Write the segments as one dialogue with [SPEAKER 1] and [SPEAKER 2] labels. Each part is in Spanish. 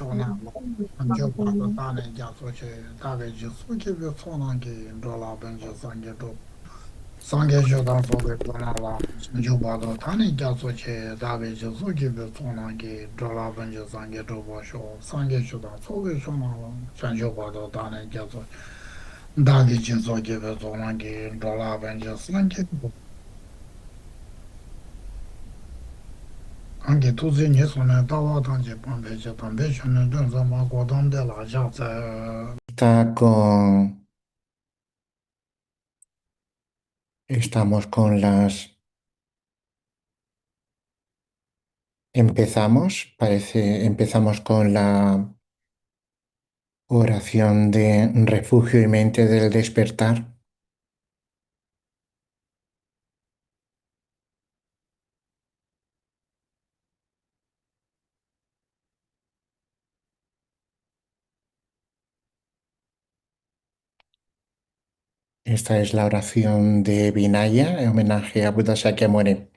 [SPEAKER 1] chona lo anjo pa do ta ne ja so che ta ge ju so che bi so na ge do la ben je sang ge do sang ge jo dan so ge do na la anjo pa do ta ne ja so che ta ge ju so che bi so na ge do la ben je sang ge do ba sho sang ge jo dan so ge so na la anjo pa do ta ne ja so da ge ju so che bi so na ge do la ben je sang ge do anche tu sei ne sono dawa tangje pambe je tambe shone den za ma go dam de la ja za
[SPEAKER 2] Está con, estamos con empezamos con la oración de refugio y mente del despertar. Esta es la oración de Vinaya en homenaje a Buda Shakyamuni.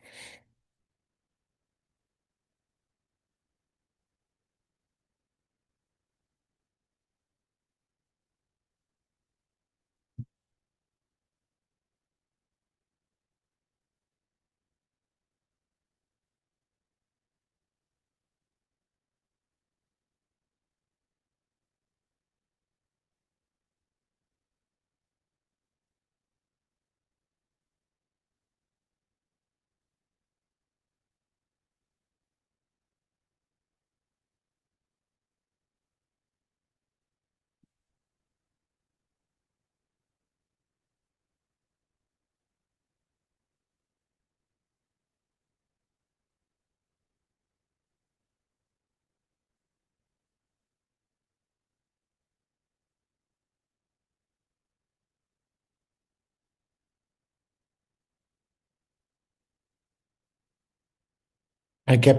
[SPEAKER 2] Hay que,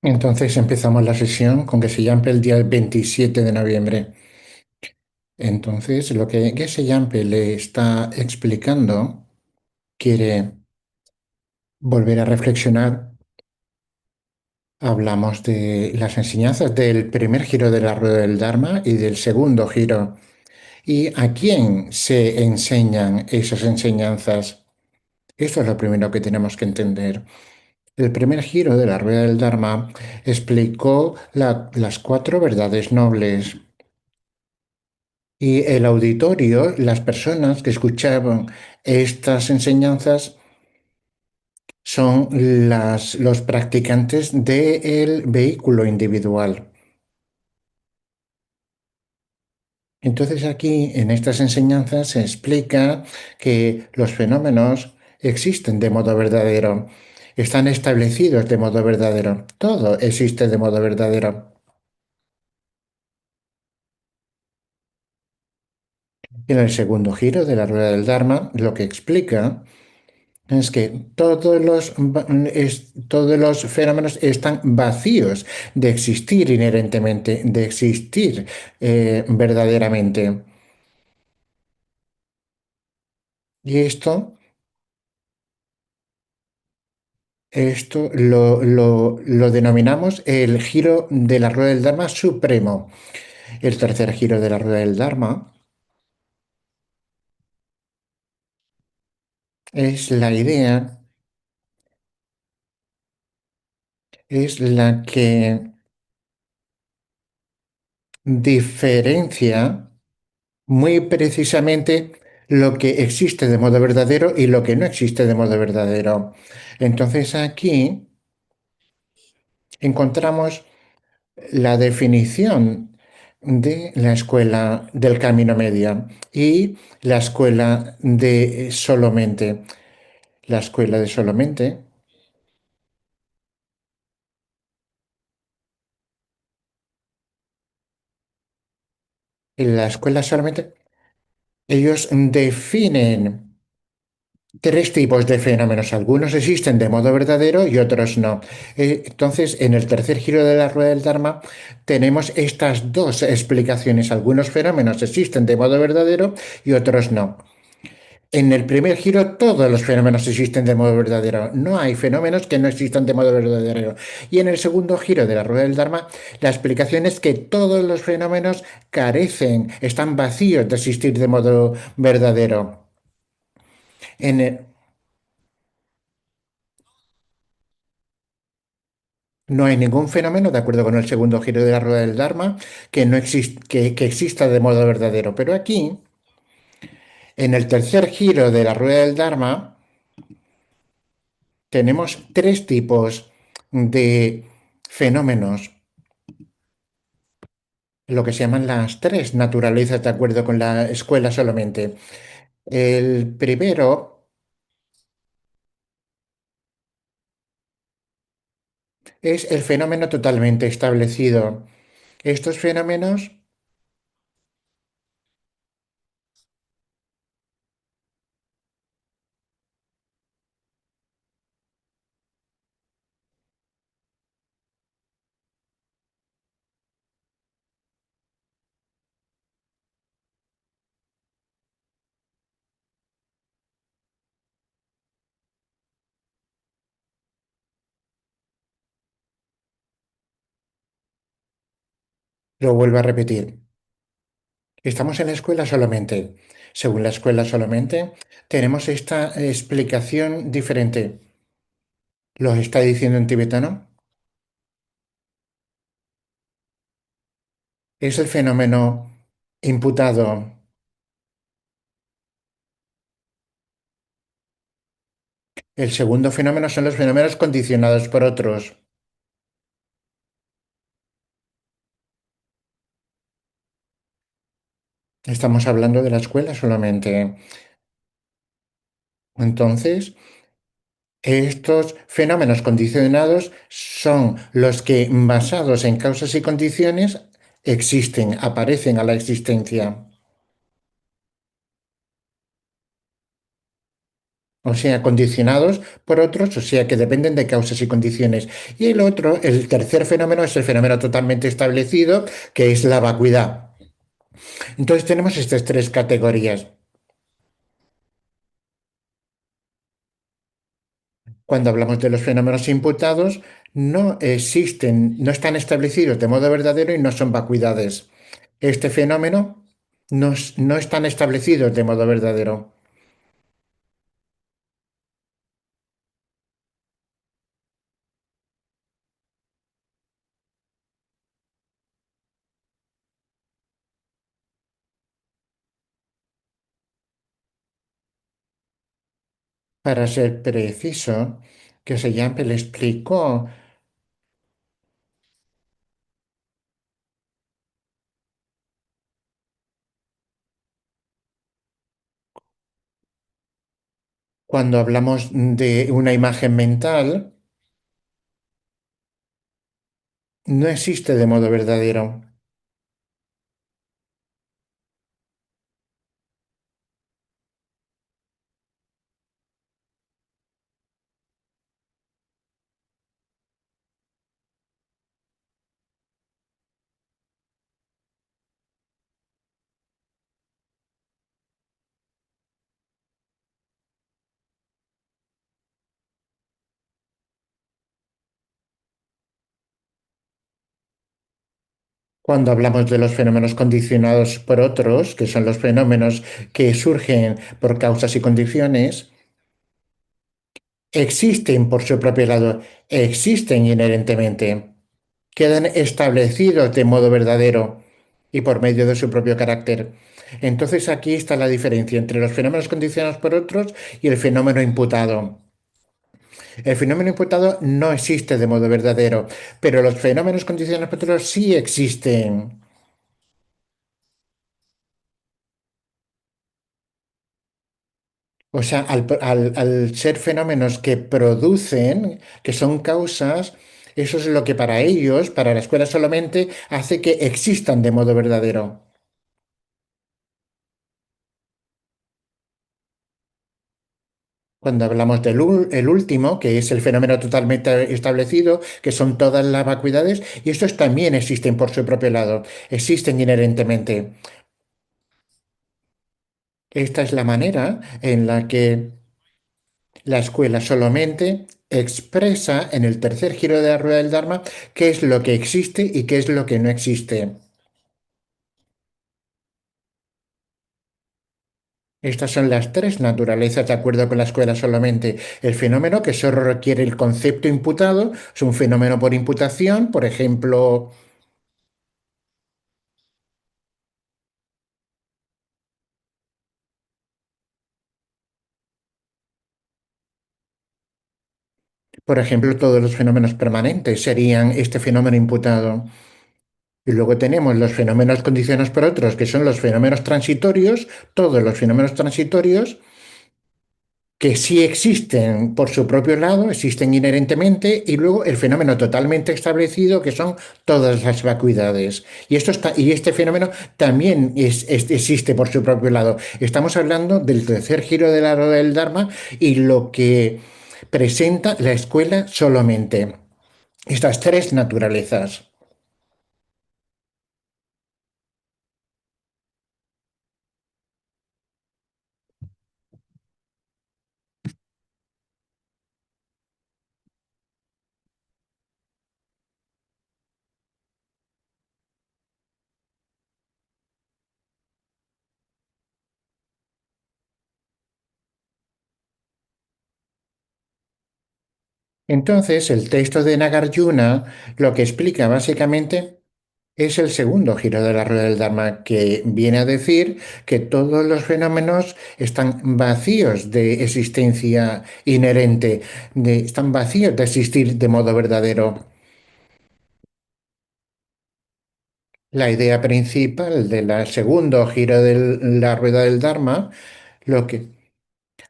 [SPEAKER 2] Entonces empezamos la sesión con que se llame el día 27 de noviembre. Entonces, lo que Gese Yampe le está explicando, quiere volver a reflexionar. Hablamos de las enseñanzas del primer giro de la rueda del Dharma y del segundo giro. ¿Y a quién se enseñan esas enseñanzas? Esto es lo primero que tenemos que entender. El primer giro de la rueda del Dharma explicó las cuatro verdades nobles. Y el auditorio, las personas que escuchaban estas enseñanzas son los practicantes del vehículo individual. Entonces aquí en estas enseñanzas se explica que los fenómenos existen de modo verdadero, están establecidos de modo verdadero, todo existe de modo verdadero. En el segundo giro de la rueda del Dharma, lo que explica es que todos los fenómenos están vacíos de existir inherentemente, de existir verdaderamente. Y esto lo denominamos el giro de la rueda del Dharma supremo. El tercer giro de la rueda del Dharma es la idea, es la que diferencia muy precisamente lo que existe de modo verdadero y lo que no existe de modo verdadero. Entonces aquí encontramos la definición de la escuela del camino medio y la escuela de solamente. La escuela de solamente, en la escuela solamente, ellos definen tres tipos de fenómenos. Algunos existen de modo verdadero y otros no. Entonces, en el tercer giro de la rueda del Dharma tenemos estas dos explicaciones. Algunos fenómenos existen de modo verdadero y otros no. En el primer giro todos los fenómenos existen de modo verdadero. No hay fenómenos que no existan de modo verdadero. Y en el segundo giro de la rueda del Dharma, la explicación es que todos los fenómenos carecen, están vacíos de existir de modo verdadero. En el- No hay ningún fenómeno, de acuerdo con el segundo giro de la rueda del Dharma, que exista de modo verdadero. Pero aquí, en el tercer giro de la rueda del Dharma, tenemos tres tipos de fenómenos, lo que se llaman las tres naturalezas, de acuerdo con la escuela solamente. El primero es el fenómeno totalmente establecido. Estos fenómenos lo vuelvo a repetir. Estamos en la escuela solamente. Según la escuela solamente, tenemos esta explicación diferente. ¿Lo está diciendo en tibetano? Es el fenómeno imputado. El segundo fenómeno son los fenómenos condicionados por otros. Estamos hablando de la escuela solamente. Entonces, estos fenómenos condicionados son los que, basados en causas y condiciones, existen, aparecen a la existencia. o sea, condicionados por otros, o sea, que dependen de causas y condiciones. Y el otro, el tercer fenómeno, es el fenómeno totalmente establecido, que es la vacuidad. Entonces tenemos estas tres categorías. Cuando hablamos de los fenómenos imputados, no existen, no están establecidos de modo verdadero y no son vacuidades. Este fenómeno no están establecidos de modo verdadero. Para ser preciso, que se llame le explicó cuando hablamos de una imagen mental, no existe de modo verdadero. Cuando hablamos de los fenómenos condicionados por otros, que son los fenómenos que surgen por causas y condiciones, existen por su propio lado, existen inherentemente, quedan establecidos de modo verdadero y por medio de su propio carácter. Entonces aquí está la diferencia entre los fenómenos condicionados por otros y el fenómeno imputado. El fenómeno imputado no existe de modo verdadero, pero los fenómenos condicionados por otros sí existen. O sea, al ser fenómenos que producen, que son causas, eso es lo que para ellos, para la escuela solamente, hace que existan de modo verdadero. Cuando hablamos el último, que es el fenómeno totalmente establecido, que son todas las vacuidades, y estos también existen por su propio lado, existen inherentemente. Esta es la manera en la que la escuela solamente expresa en el tercer giro de la rueda del Dharma qué es lo que existe y qué es lo que no existe. Estas son las tres naturalezas de acuerdo con la escuela solamente. El fenómeno que solo requiere el concepto imputado es un fenómeno por imputación, por ejemplo, todos los fenómenos permanentes serían este fenómeno imputado. Y luego tenemos los fenómenos condicionados por otros, que son los fenómenos transitorios, todos los fenómenos transitorios que sí existen por su propio lado, existen inherentemente, y luego el fenómeno totalmente establecido, que son todas las vacuidades. Y este fenómeno también existe por su propio lado. Estamos hablando del tercer giro de la rueda del Dharma y lo que presenta la escuela solamente. Estas tres naturalezas. Entonces, el texto de Nagarjuna lo que explica básicamente es el segundo giro de la rueda del Dharma, que viene a decir que todos los fenómenos están vacíos de existencia inherente, están vacíos de existir de modo verdadero. La idea principal del segundo giro de la rueda del Dharma, lo que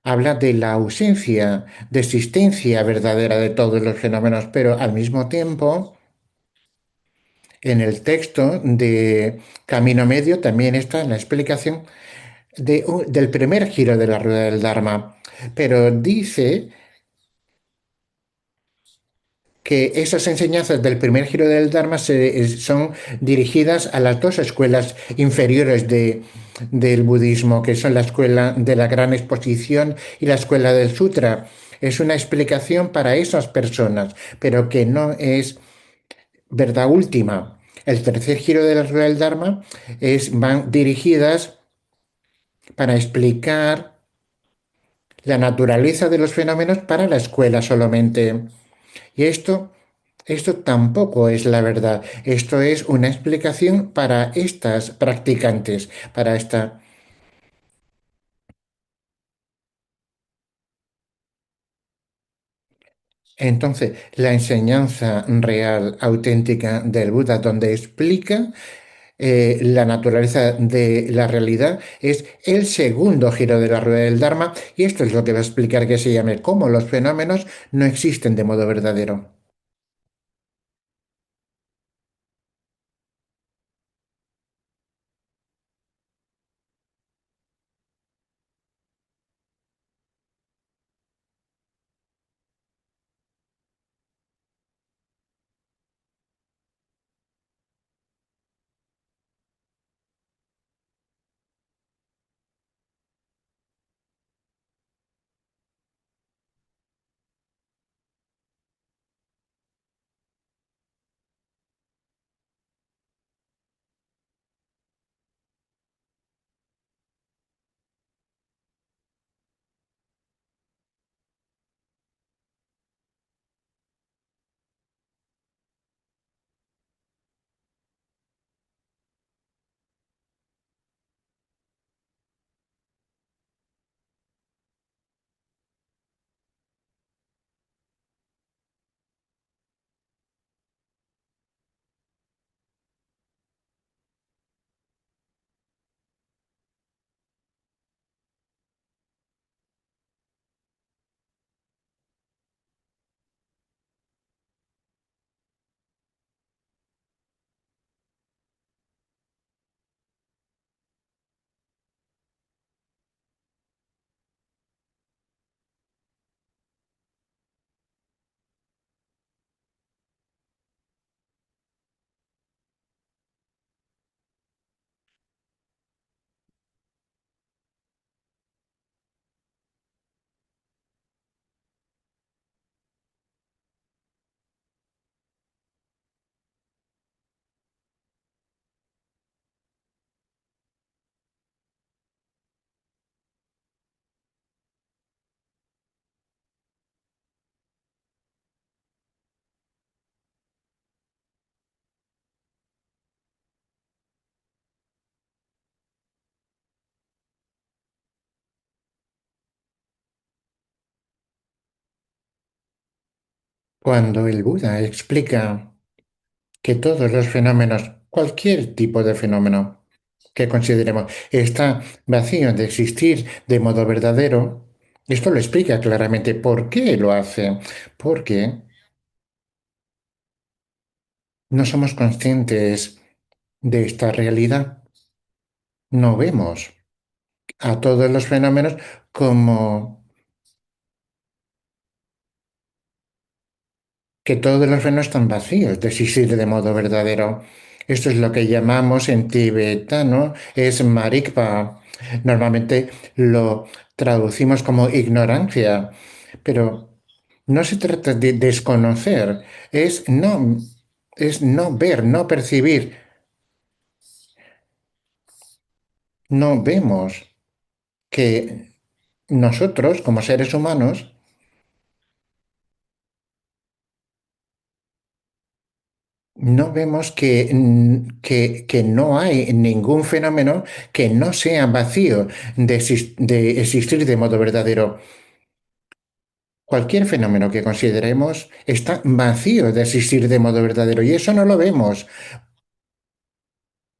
[SPEAKER 2] habla de la ausencia de existencia verdadera de todos los fenómenos, pero al mismo tiempo, en el texto de Camino Medio también está la explicación del primer giro de la rueda del Dharma. pero dice que esas enseñanzas del primer giro del Dharma son dirigidas a las dos escuelas inferiores del budismo, que son la escuela de la gran exposición y la escuela del sutra. Es una explicación para esas personas, pero que no es verdad última. El tercer giro de la rueda del Dharma van dirigidas para explicar la naturaleza de los fenómenos para la escuela solamente. Y esto tampoco es la verdad. Esto es una explicación para estas practicantes, para esta. Entonces, la enseñanza real, auténtica del Buda, donde explica la naturaleza de la realidad, es el segundo giro de la rueda del Dharma, y esto es lo que va a explicar que se llame cómo los fenómenos no existen de modo verdadero. Cuando el Buda explica que todos los fenómenos, cualquier tipo de fenómeno que consideremos, está vacío de existir de modo verdadero, esto lo explica claramente por qué lo hace. Porque no somos conscientes de esta realidad. No vemos a todos los fenómenos como que todos los fenómenos están vacíos de existir de modo verdadero. Esto es lo que llamamos en tibetano, es marikpa. Normalmente lo traducimos como ignorancia, pero no se trata de desconocer, es no ver, no percibir, no vemos que nosotros, como seres humanos, no vemos que no hay ningún fenómeno que no sea vacío de existir de modo verdadero. Cualquier fenómeno que consideremos está vacío de existir de modo verdadero y eso no lo vemos.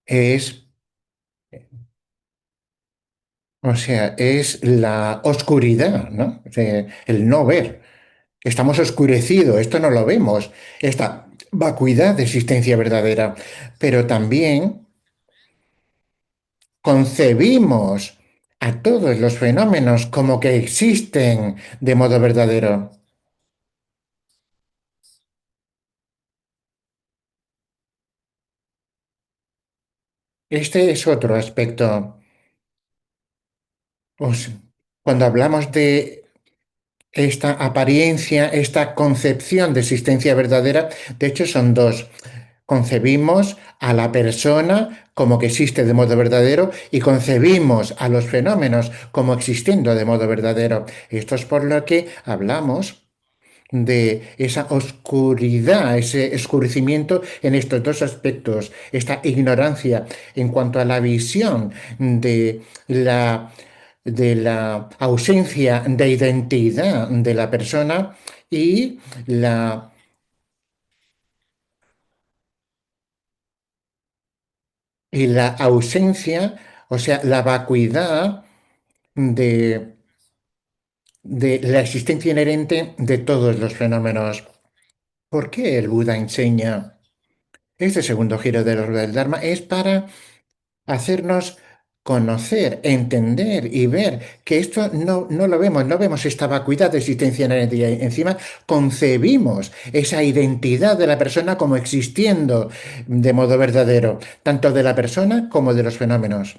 [SPEAKER 2] Es, o sea, es la oscuridad, ¿no? O sea, el no ver. Estamos oscurecidos, esto no lo vemos, esta vacuidad de existencia verdadera, pero también concebimos a todos los fenómenos como que existen de modo verdadero. Este es otro aspecto. Os- Cuando hablamos de esta apariencia, esta concepción de existencia verdadera, de hecho son dos. Concebimos a la persona como que existe de modo verdadero y concebimos a los fenómenos como existiendo de modo verdadero. Esto es por lo que hablamos de esa oscuridad, ese oscurecimiento en estos dos aspectos, esta ignorancia en cuanto a la visión de la ausencia de identidad de la persona y la, y la ausencia, o sea, la vacuidad de, de la existencia inherente de todos los fenómenos. ¿Por qué el Buda enseña este segundo giro de la rueda del Dharma? Es para hacernos conocer, entender y ver que esto no lo vemos, no vemos esta vacuidad de existencia inherente y encima concebimos esa identidad de la persona como existiendo de modo verdadero, tanto de la persona como de los fenómenos.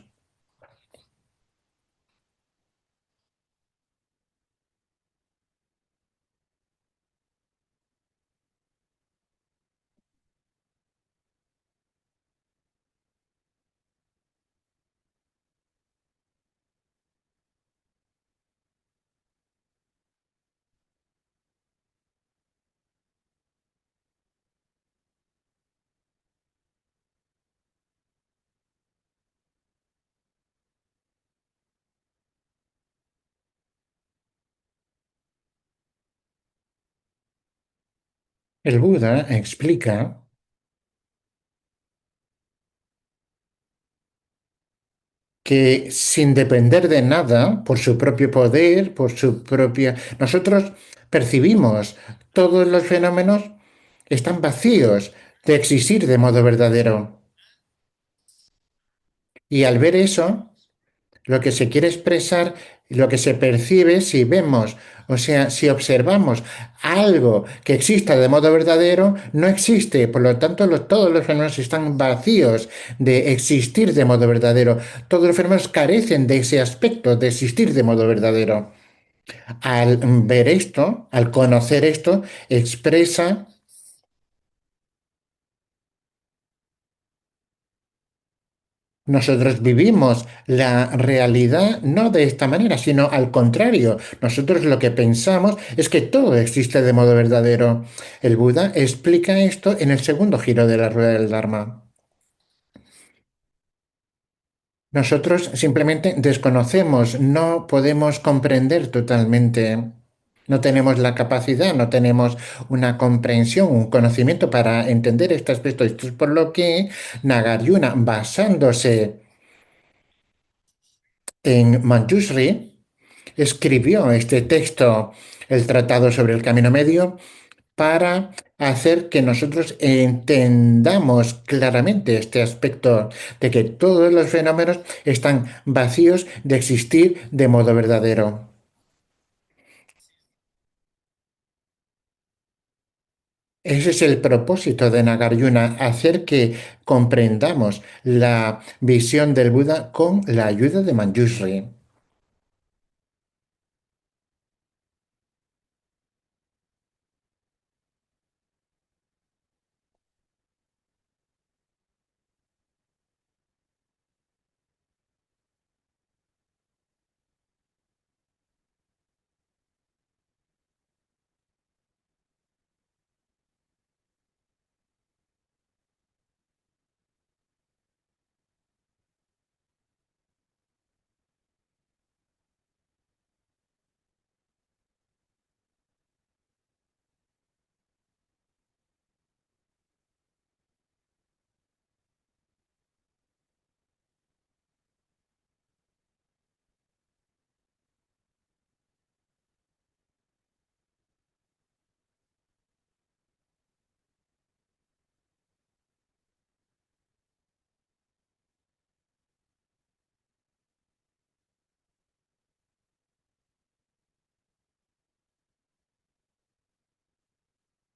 [SPEAKER 2] El Buda explica que sin depender de nada, por su propio poder, por su propia... Nosotros percibimos todos los fenómenos están vacíos de existir de modo verdadero. Y al ver eso, lo que se quiere expresar, lo que se percibe, si vemos, o sea, si observamos algo que exista de modo verdadero, no existe. Por lo tanto, todos los fenómenos están vacíos de existir de modo verdadero. Todos los fenómenos carecen de ese aspecto de existir de modo verdadero. Al ver esto, al conocer esto, expresa. Nosotros vivimos la realidad no de esta manera, sino al contrario. Nosotros lo que pensamos es que todo existe de modo verdadero. El Buda explica esto en el segundo giro de la rueda del Dharma. Nosotros simplemente desconocemos, no podemos comprender totalmente. No tenemos la capacidad, no tenemos una comprensión, un conocimiento para entender este aspecto. Esto es por lo que Nagarjuna, basándose en Manjushri, escribió este texto, el Tratado sobre el Camino Medio, para hacer que nosotros entendamos claramente este aspecto de que todos los fenómenos están vacíos de existir de modo verdadero. Ese es el propósito de Nagarjuna, hacer que comprendamos la visión del Buda con la ayuda de Manjushri.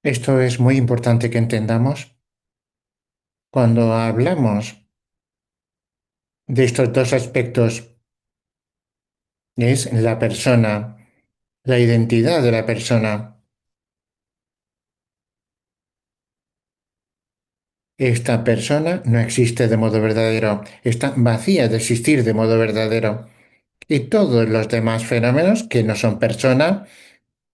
[SPEAKER 2] Esto es muy importante que entendamos cuando hablamos de estos dos aspectos. Es la persona, la identidad de la persona. Esta persona no existe de modo verdadero, está vacía de existir de modo verdadero. Y todos los demás fenómenos que no son persona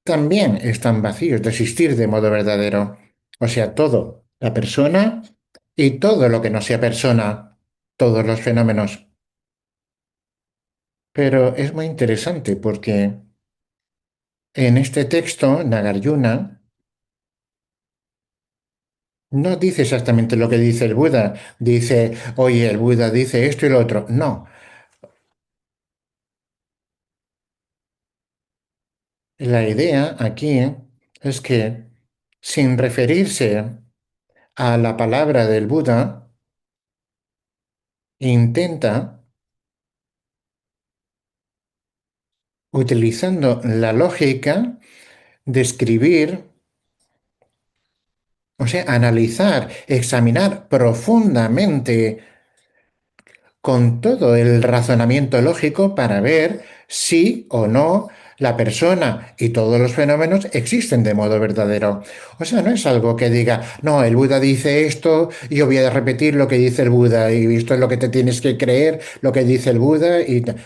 [SPEAKER 2] también están vacíos de existir de modo verdadero. O sea, todo, la persona y todo lo que no sea persona, todos los fenómenos. Pero es muy interesante porque en este texto, Nagarjuna no dice exactamente lo que dice el Buda. Dice, oye, el Buda dice esto y lo otro. No, la idea aquí es que sin referirse a la palabra del Buda, intenta, utilizando la lógica, describir, o sea, analizar, examinar profundamente con todo el razonamiento lógico para ver si o no la persona y todos los fenómenos existen de modo verdadero. O sea, no es algo que diga, no, el Buda dice esto, y yo voy a repetir lo que dice el Buda, y esto es lo que te tienes que creer, lo que dice el Buda.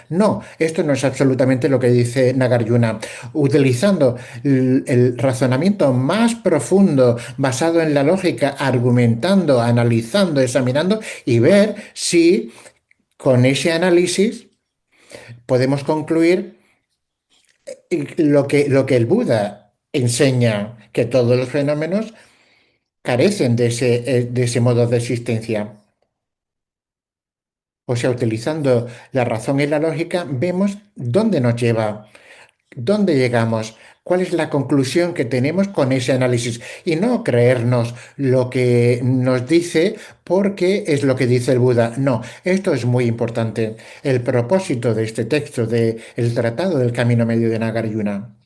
[SPEAKER 2] No, esto no es absolutamente lo que dice Nagarjuna. Utilizando el razonamiento más profundo, basado en la lógica, argumentando, analizando, examinando, y ver si con ese análisis podemos concluir lo que el Buda enseña, que todos los fenómenos carecen de ese modo de existencia. O sea, utilizando la razón y la lógica, vemos dónde nos lleva, dónde llegamos, cuál es la conclusión que tenemos con ese análisis y no creernos lo que nos dice porque es lo que dice el Buda. No, esto es muy importante. El propósito de este texto, de el Tratado del Camino Medio de Nagarjuna.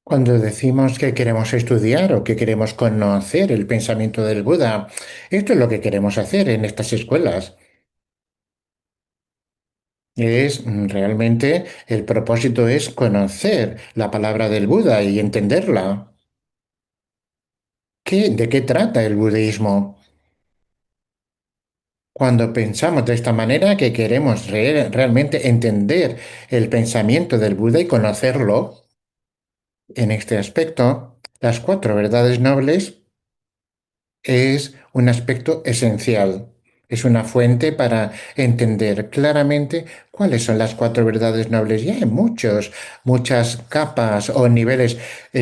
[SPEAKER 2] Cuando decimos que queremos estudiar o que queremos conocer el pensamiento del Buda, esto es lo que queremos hacer en estas escuelas. Realmente el propósito es conocer la palabra del Buda y entenderla. ¿De qué trata el budismo? Cuando pensamos de esta manera que queremos realmente entender el pensamiento del Buda y conocerlo, en este aspecto, las cuatro verdades nobles es un aspecto esencial. Es una fuente para entender claramente cuáles son las cuatro verdades nobles. Y hay muchas capas o niveles.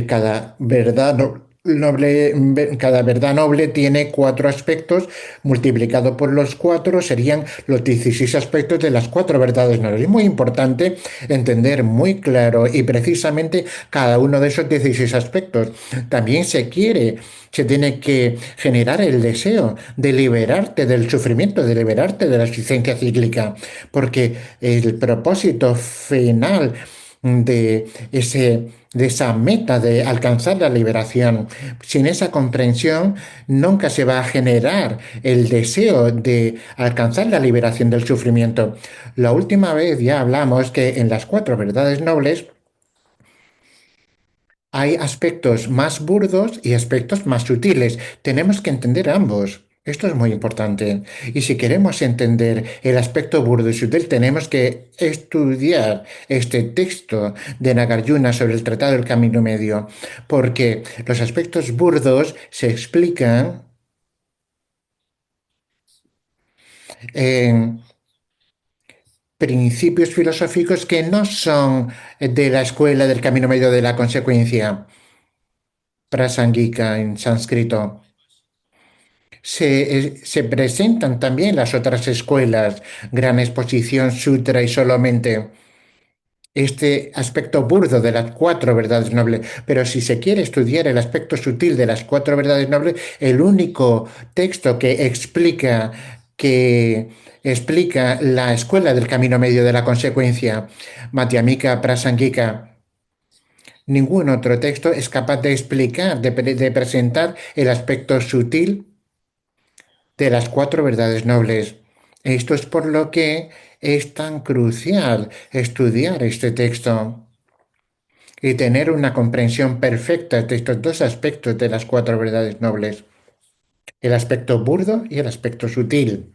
[SPEAKER 2] Cada verdad noble, cada verdad noble tiene cuatro aspectos. Multiplicado por los cuatro serían los 16 aspectos de las cuatro verdades nobles. Es muy importante entender muy claro y precisamente cada uno de esos 16 aspectos. También se tiene que generar el deseo de liberarte del sufrimiento, de liberarte de la existencia cíclica, porque el propósito final de esa meta de alcanzar la liberación, sin esa comprensión, nunca se va a generar el deseo de alcanzar la liberación del sufrimiento. La última vez ya hablamos que en las cuatro verdades nobles, hay aspectos más burdos y aspectos más sutiles. Tenemos que entender ambos. Esto es muy importante. Y si queremos entender el aspecto burdo y sutil, tenemos que estudiar este texto de Nagarjuna sobre el Tratado del Camino Medio, porque los aspectos burdos se explican en principios filosóficos que no son de la escuela del Camino Medio de la consecuencia, prasangika en sánscrito. Se presentan también las otras escuelas, Gran Exposición, Sutra y solamente este aspecto burdo de las cuatro verdades nobles. Pero si se quiere estudiar el aspecto sutil de las cuatro verdades nobles, el único texto que explica la escuela del camino medio de la consecuencia, Madhyamika Prasangika, ningún otro texto es capaz de explicar, de presentar el aspecto sutil de las cuatro verdades nobles. Esto es por lo que es tan crucial estudiar este texto y tener una comprensión perfecta de estos dos aspectos de las cuatro verdades nobles, el aspecto burdo y el aspecto sutil.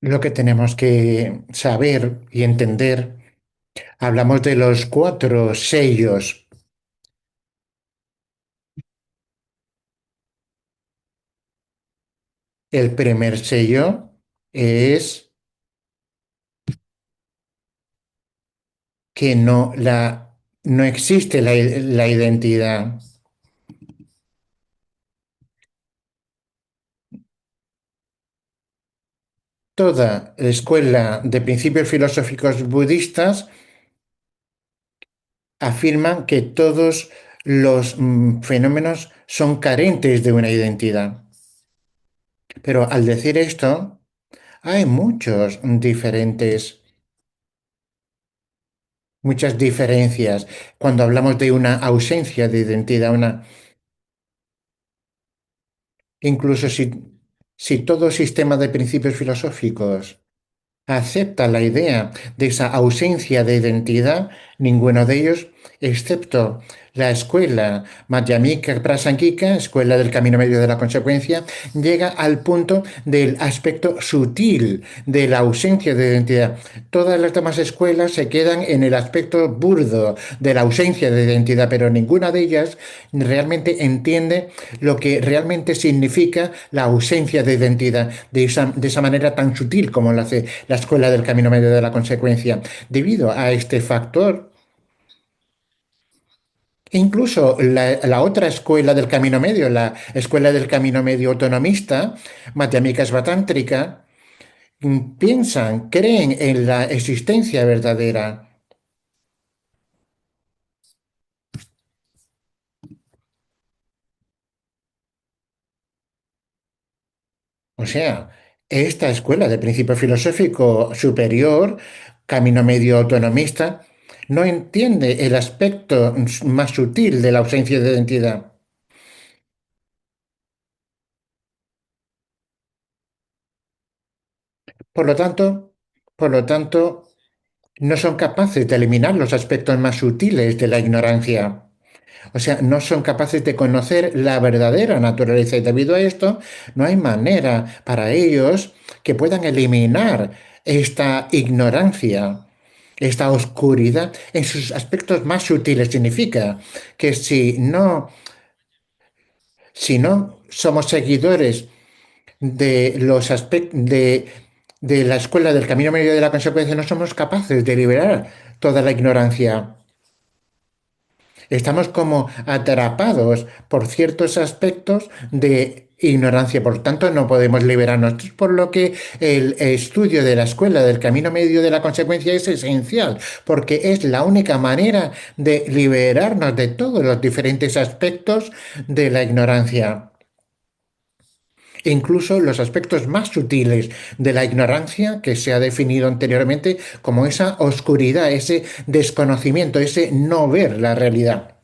[SPEAKER 2] Lo que tenemos que saber y entender, hablamos de los cuatro sellos. El primer sello es que no existe la identidad. Toda escuela de principios filosóficos budistas afirman que todos los fenómenos son carentes de una identidad. Pero al decir esto, hay muchas diferencias cuando hablamos de una ausencia de identidad, incluso si todo sistema de principios filosóficos acepta la idea de esa ausencia de identidad, ninguno de ellos excepto la escuela Madhyamika Prasangika, escuela del camino medio de la consecuencia, llega al punto del aspecto sutil de la ausencia de identidad. Todas las demás escuelas se quedan en el aspecto burdo de la ausencia de identidad, pero ninguna de ellas realmente entiende lo que realmente significa la ausencia de identidad de esa manera tan sutil como lo hace la escuela del camino medio de la consecuencia. Debido a este factor, incluso la otra escuela del camino medio, la escuela del camino medio autonomista, Madhyamika Svatántrica, piensan, creen en la existencia verdadera. O sea, esta escuela de principio filosófico superior, camino medio autonomista, no entiende el aspecto más sutil de la ausencia de identidad. Por lo tanto, por lo tanto, no son capaces de eliminar los aspectos más sutiles de la ignorancia. O sea, no son capaces de conocer la verdadera naturaleza y debido a esto no hay manera para ellos que puedan eliminar esta ignorancia, esta oscuridad en sus aspectos más sutiles. Significa que si no somos seguidores de los de la escuela del camino medio de la consecuencia, no somos capaces de liberar toda la ignorancia. Estamos como atrapados por ciertos aspectos de ignorancia, por tanto no podemos liberarnos. Esto es por lo que el estudio de la escuela del camino medio de la consecuencia es esencial, porque es la única manera de liberarnos de todos los diferentes aspectos de la ignorancia. Incluso los aspectos más sutiles de la ignorancia que se ha definido anteriormente como esa oscuridad, ese desconocimiento, ese no ver la realidad.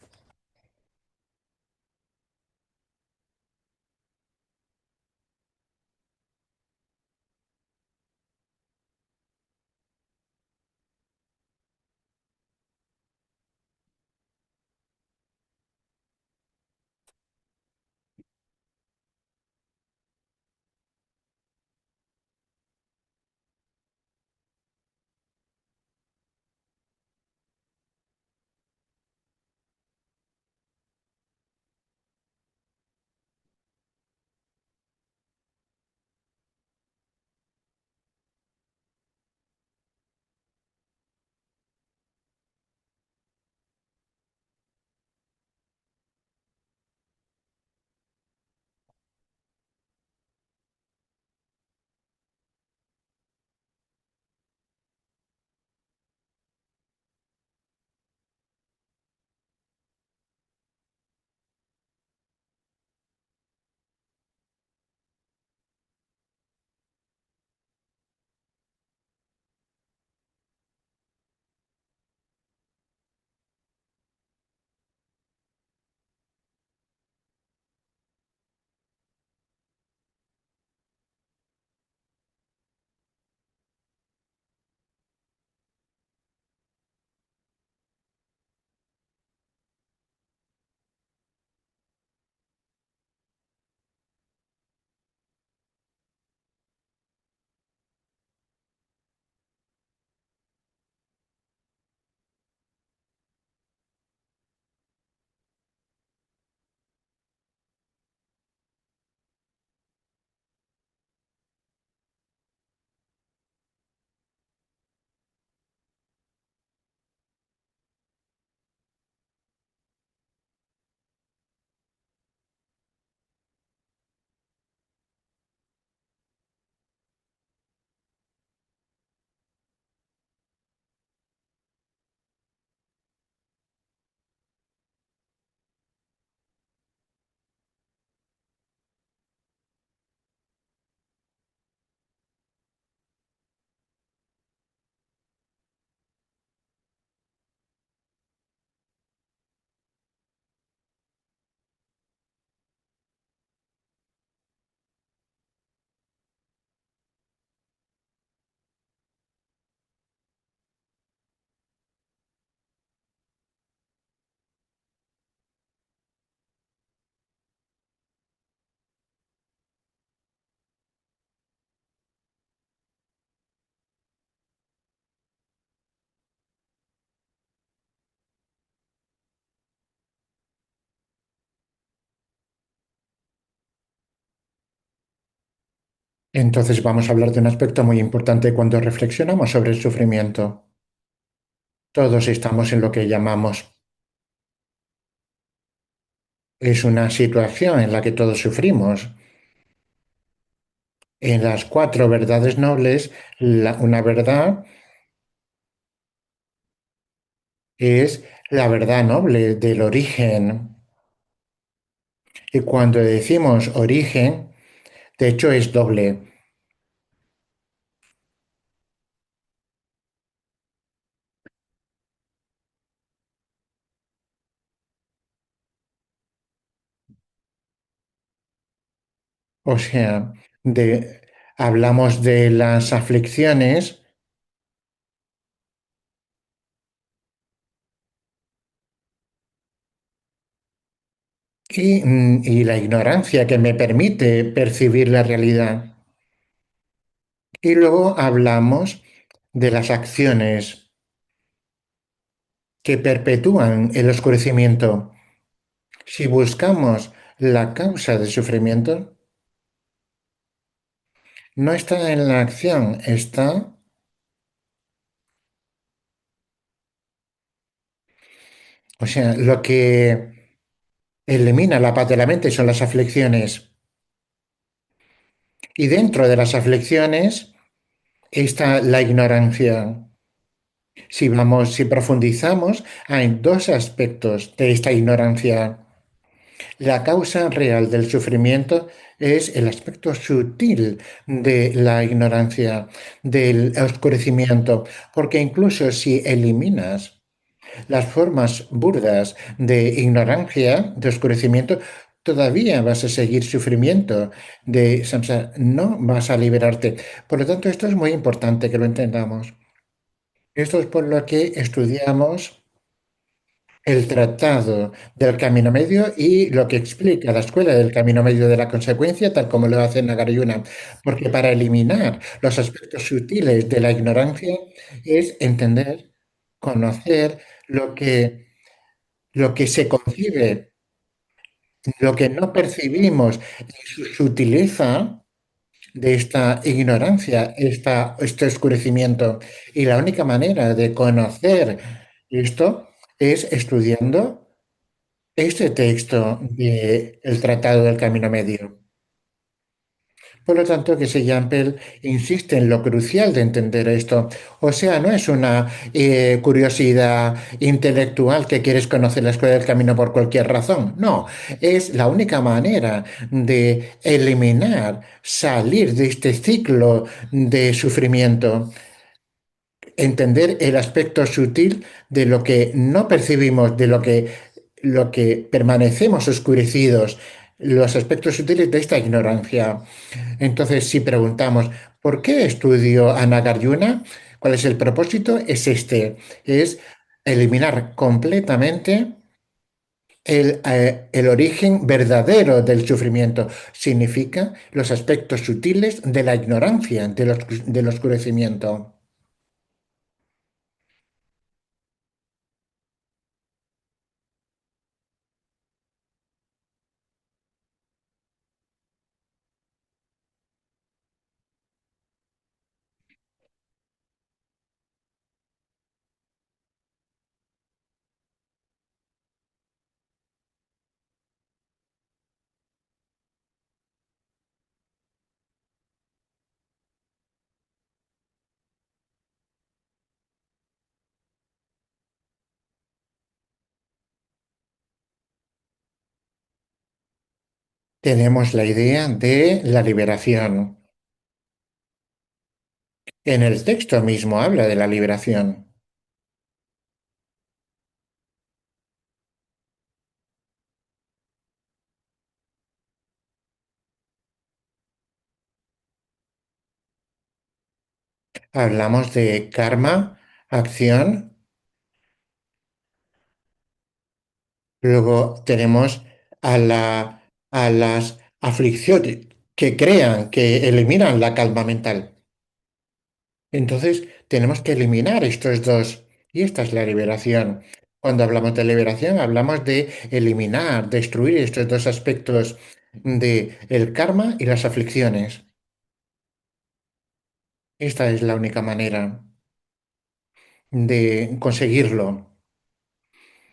[SPEAKER 2] Entonces vamos a hablar de un aspecto muy importante cuando reflexionamos sobre el sufrimiento. Todos estamos en lo que llamamos, es una situación en la que todos sufrimos. En las cuatro verdades nobles, una verdad es la verdad noble del origen. Y cuando decimos origen, de hecho es doble. O sea, hablamos de las aflicciones y la ignorancia que me permite percibir la realidad. Y luego hablamos de las acciones que perpetúan el oscurecimiento. Si buscamos la causa del sufrimiento, no está en la acción, está, o sea, lo que elimina la paz de la mente son las aflicciones. Y dentro de las aflicciones está la ignorancia. Si profundizamos, hay dos aspectos de esta ignorancia. La causa real del sufrimiento es el aspecto sutil de la ignorancia, del oscurecimiento, porque incluso si eliminas las formas burdas de ignorancia, de oscurecimiento, todavía vas a seguir sufrimiento de samsara, no vas a liberarte. Por lo tanto, esto es muy importante que lo entendamos. Esto es por lo que estudiamos el tratado del camino medio y lo que explica la escuela del camino medio de la consecuencia, tal como lo hace Nagarjuna, porque para eliminar los aspectos sutiles de la ignorancia es entender, conocer lo que se concibe, lo que no percibimos en su sutileza de esta ignorancia, este oscurecimiento. Y la única manera de conocer esto es estudiando este texto del Tratado del Camino Medio. Por lo tanto, que se Yampel insiste en lo crucial de entender esto. O sea, no es una curiosidad intelectual que quieres conocer la escuela del camino por cualquier razón. No, es la única manera de eliminar, salir de este ciclo de sufrimiento, entender el aspecto sutil de lo que no percibimos, de lo que permanecemos oscurecidos, los aspectos sutiles de esta ignorancia. Entonces, si preguntamos, ¿por qué estudio a Nagarjuna? ¿Cuál es el propósito? Es este, es eliminar completamente el origen verdadero del sufrimiento. Significa los aspectos sutiles de la ignorancia, del oscurecimiento. Tenemos la idea de la liberación. En el texto mismo habla de la liberación. Hablamos de karma, acción, luego tenemos a las aflicciones que crean, que eliminan la calma mental. Entonces, tenemos que eliminar estos dos y esta es la liberación. Cuando hablamos de liberación, hablamos de eliminar, destruir estos dos aspectos de el karma y las aflicciones. Esta es la única manera de conseguirlo,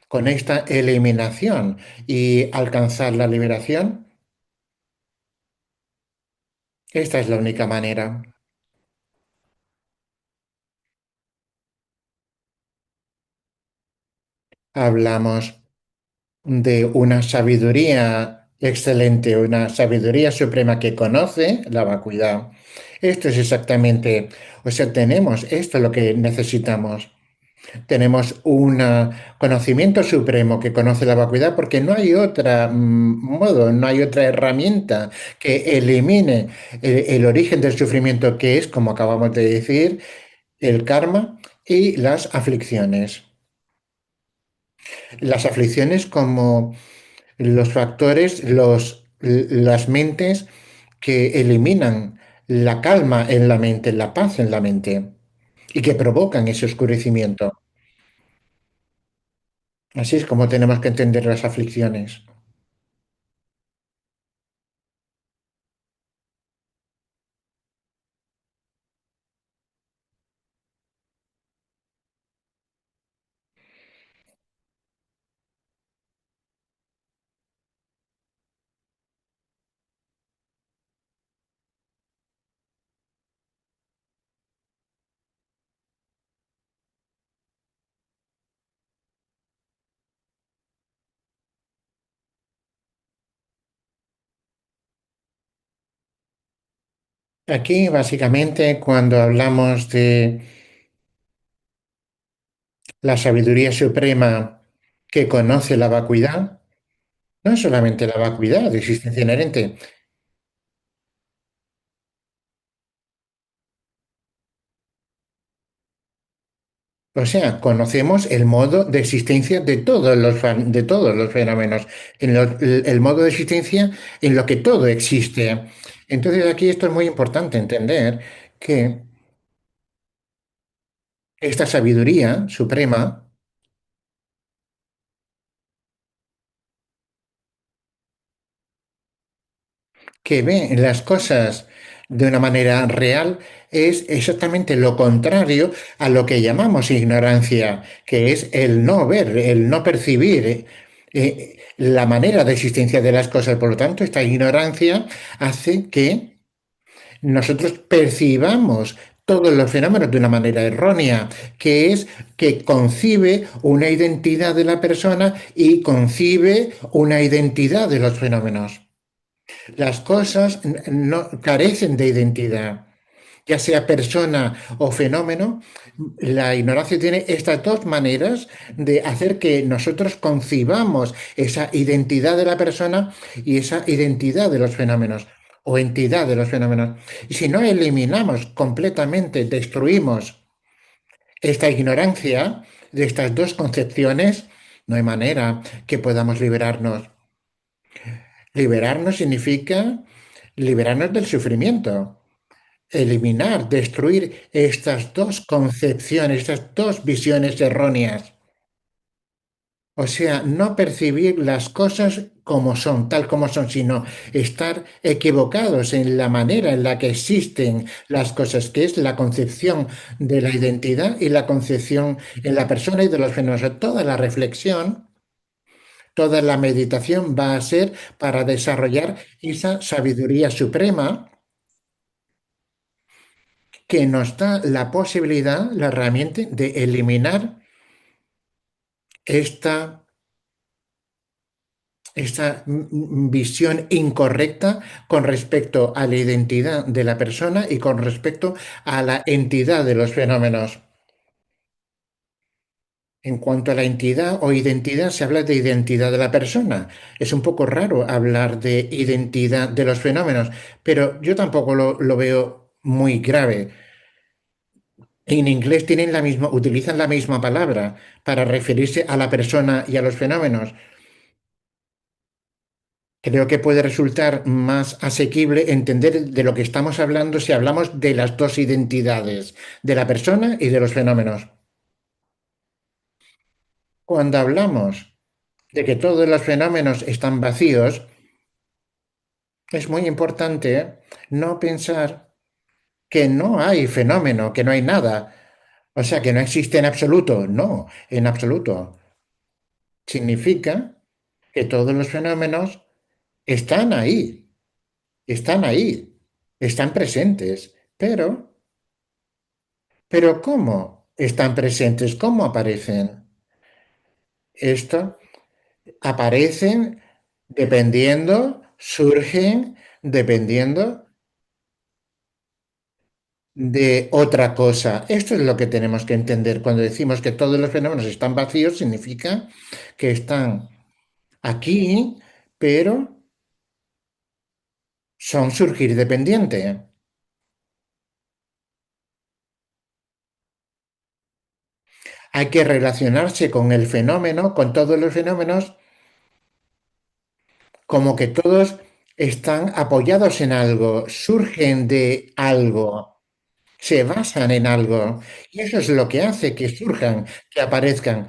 [SPEAKER 2] con esta eliminación y alcanzar la liberación. Esta es la única manera. Hablamos de una sabiduría excelente, una sabiduría suprema que conoce la vacuidad. Esto es exactamente, o sea, tenemos esto es lo que necesitamos. Tenemos un conocimiento supremo que conoce la vacuidad porque no hay otra modo, no hay otra herramienta que elimine el origen del sufrimiento que es, como acabamos de decir, el karma y las aflicciones. Las aflicciones como los factores, las mentes que eliminan la calma en la mente, la paz en la mente y que provocan ese oscurecimiento. Así es como tenemos que entender las aflicciones. Aquí, básicamente, cuando hablamos de la sabiduría suprema que conoce la vacuidad, no es solamente la vacuidad de existencia inherente, o sea, conocemos el modo de existencia de de todos los fenómenos, el modo de existencia en lo que todo existe. Entonces, aquí esto es muy importante entender que esta sabiduría suprema que ve las cosas de una manera real es exactamente lo contrario a lo que llamamos ignorancia, que es el no ver, el no percibir la manera de existencia de las cosas. Por lo tanto, esta ignorancia hace que nosotros percibamos todos los fenómenos de una manera errónea, que es que concibe una identidad de la persona y concibe una identidad de los fenómenos. Las cosas no carecen de identidad, ya sea persona o fenómeno. La ignorancia tiene estas dos maneras de hacer que nosotros concibamos esa identidad de la persona y esa identidad de los fenómenos o entidad de los fenómenos. Y si no eliminamos completamente, destruimos esta ignorancia de estas dos concepciones, no hay manera que podamos liberarnos. Liberarnos significa liberarnos del sufrimiento, eliminar, destruir estas dos concepciones, estas dos visiones erróneas. O sea, no percibir las cosas como son, tal como son, sino estar equivocados en la manera en la que existen las cosas, que es la concepción de la identidad y la concepción en la persona y de los fenómenos. Toda la reflexión, toda la meditación va a ser para desarrollar esa sabiduría suprema que nos da la posibilidad, la herramienta de eliminar esta, esta visión incorrecta con respecto a la identidad de la persona y con respecto a la entidad de los fenómenos. En cuanto a la entidad o identidad, se habla de identidad de la persona. Es un poco raro hablar de identidad de los fenómenos, pero yo tampoco lo veo muy grave. En inglés tienen la misma, utilizan la misma palabra para referirse a la persona y a los fenómenos. Creo que puede resultar más asequible entender de lo que estamos hablando si hablamos de las dos identidades, de la persona y de los fenómenos. Cuando hablamos de que todos los fenómenos están vacíos, es muy importante no pensar que no hay fenómeno, que no hay nada. O sea, que no existe en absoluto. No, en absoluto. Significa que todos los fenómenos están ahí, están ahí, están presentes. Pero ¿cómo están presentes? ¿Cómo aparecen? Esto aparecen dependiendo, surgen dependiendo de otra cosa. Esto es lo que tenemos que entender. Cuando decimos que todos los fenómenos están vacíos, significa que están aquí, pero son surgir dependiente. Hay que relacionarse con el fenómeno, con todos los fenómenos, como que todos están apoyados en algo, surgen de algo, se basan en algo. Y eso es lo que hace que surjan, que aparezcan.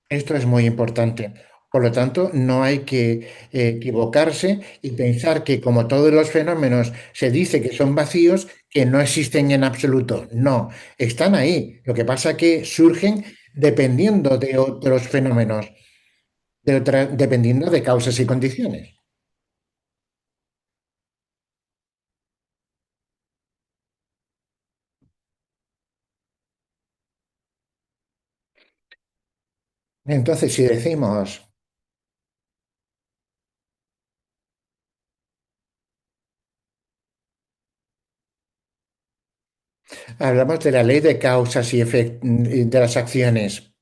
[SPEAKER 2] Esto es muy importante. Por lo tanto, no hay que equivocarse y pensar que como todos los fenómenos se dice que son vacíos, que no existen en absoluto. No, están ahí. Lo que pasa es que surgen dependiendo de otros fenómenos, dependiendo de causas y condiciones. Entonces, si decimos, hablamos de la ley de causas y efectos de las acciones,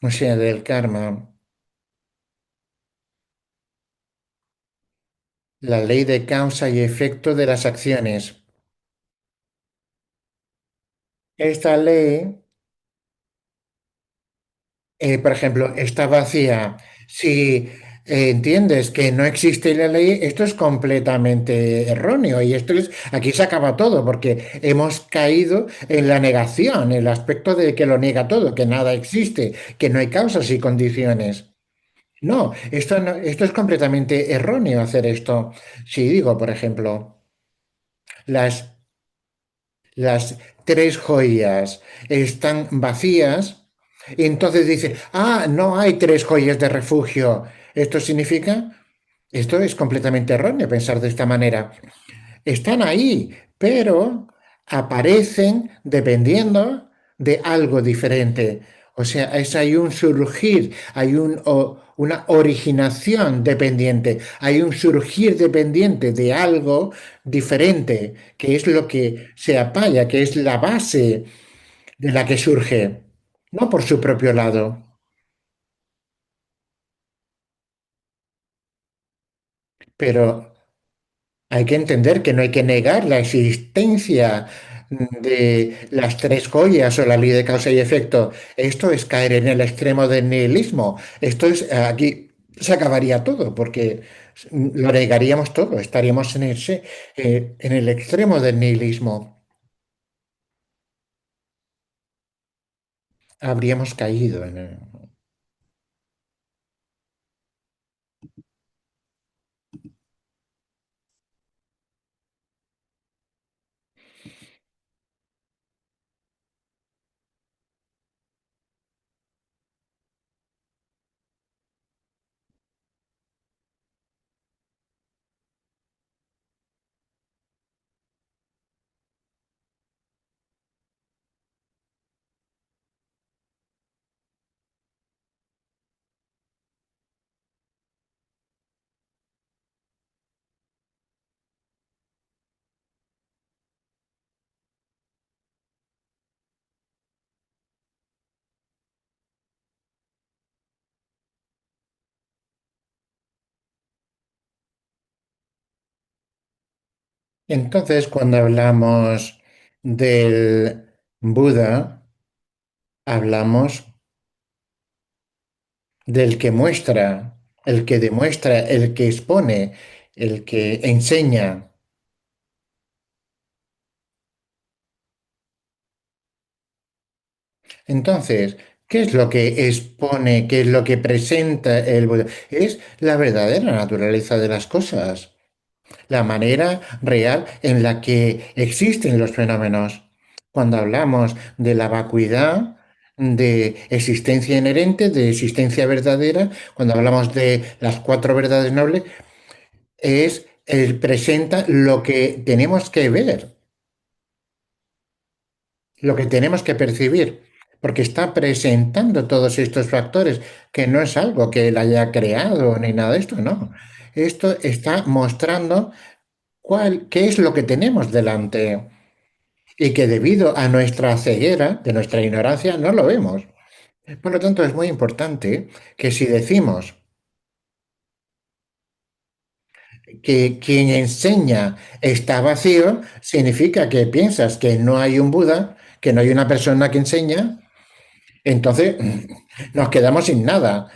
[SPEAKER 2] o sea, del karma, la ley de causa y efecto de las acciones. Esta ley, por ejemplo, está vacía. Si entiendes que no existe la ley, esto es completamente erróneo y aquí se acaba todo porque hemos caído en la negación, el aspecto de que lo niega todo, que nada existe, que no hay causas y condiciones. No, esto es completamente erróneo hacer esto. Si digo, por ejemplo, las las tres joyas están vacías, y entonces dice, ah, no hay tres joyas de refugio. ¿Esto significa? Esto es completamente erróneo pensar de esta manera. Están ahí, pero aparecen dependiendo de algo diferente. O sea, hay un surgir, una originación dependiente, hay un surgir dependiente de algo diferente, que es lo que se apoya, que es la base de la que surge, no por su propio lado. Pero hay que entender que no hay que negar la existencia de las tres joyas o la ley de causa y efecto. Esto es caer en el extremo del nihilismo. Esto es, aquí se acabaría todo porque lo negaríamos todo, estaríamos en el extremo del nihilismo. Habríamos caído en el... Entonces, cuando hablamos del Buda, hablamos del que muestra, el que demuestra, el que expone, el que enseña. Entonces, ¿qué es lo que expone, qué es lo que presenta el Buda? Es la verdadera naturaleza de las cosas. la manera real en la que existen los fenómenos. Cuando hablamos de la vacuidad, de existencia inherente, de existencia verdadera, cuando hablamos de las cuatro verdades nobles, presenta lo que tenemos que ver, lo que tenemos que percibir, porque está presentando todos estos factores, que no es algo que él haya creado ni nada de esto, no. Esto está mostrando qué es lo que tenemos delante y que debido a nuestra ceguera, de nuestra ignorancia, no lo vemos. Por lo tanto, es muy importante que si decimos que quien enseña está vacío, significa que piensas que no hay un Buda, que no hay una persona que enseña, entonces nos quedamos sin nada.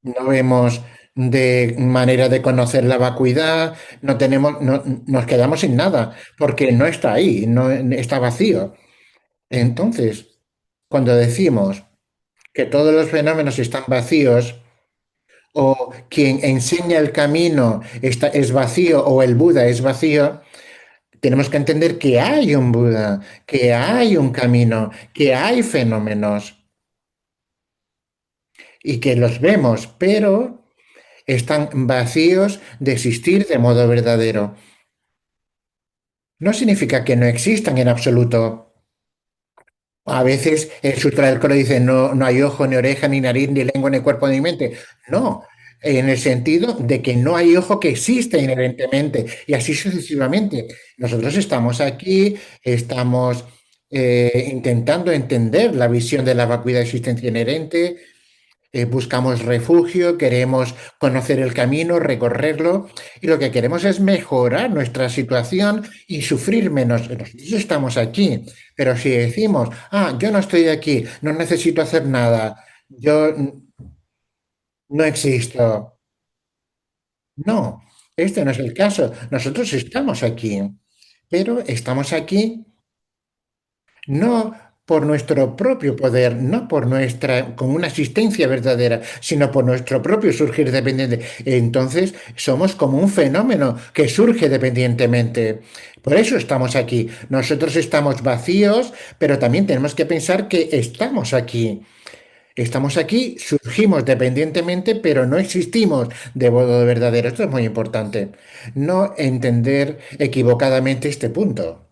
[SPEAKER 2] No vemos de manera de conocer la vacuidad, nos quedamos sin nada, porque no está ahí, no está vacío. Entonces, cuando decimos que todos los fenómenos están vacíos, o quien enseña el camino es vacío, o el Buda es vacío, tenemos que entender que hay un Buda, que hay un camino, que hay fenómenos y que los vemos, pero están vacíos de existir de modo verdadero. No significa que no existan en absoluto. A veces el Sutra del Coro dice no hay ojo, ni oreja, ni nariz, ni lengua, ni cuerpo, ni mente. No, en el sentido de que no hay ojo que exista inherentemente y así sucesivamente. Nosotros estamos aquí, estamos intentando entender la visión de la vacuidad de existencia inherente, buscamos refugio, queremos conocer el camino, recorrerlo y lo que queremos es mejorar nuestra situación y sufrir menos. Nosotros estamos aquí, pero si decimos, yo no estoy aquí, no necesito hacer nada, yo no existo. No, este no es el caso. Nosotros estamos aquí, pero estamos aquí no por nuestro propio poder, no por nuestra, con una existencia verdadera, sino por nuestro propio surgir dependiente. Entonces somos como un fenómeno que surge dependientemente. Por eso estamos aquí. Nosotros estamos vacíos, pero también tenemos que pensar que estamos aquí. Estamos aquí, surgimos dependientemente, pero no existimos de modo verdadero. Esto es muy importante. No entender equivocadamente este punto.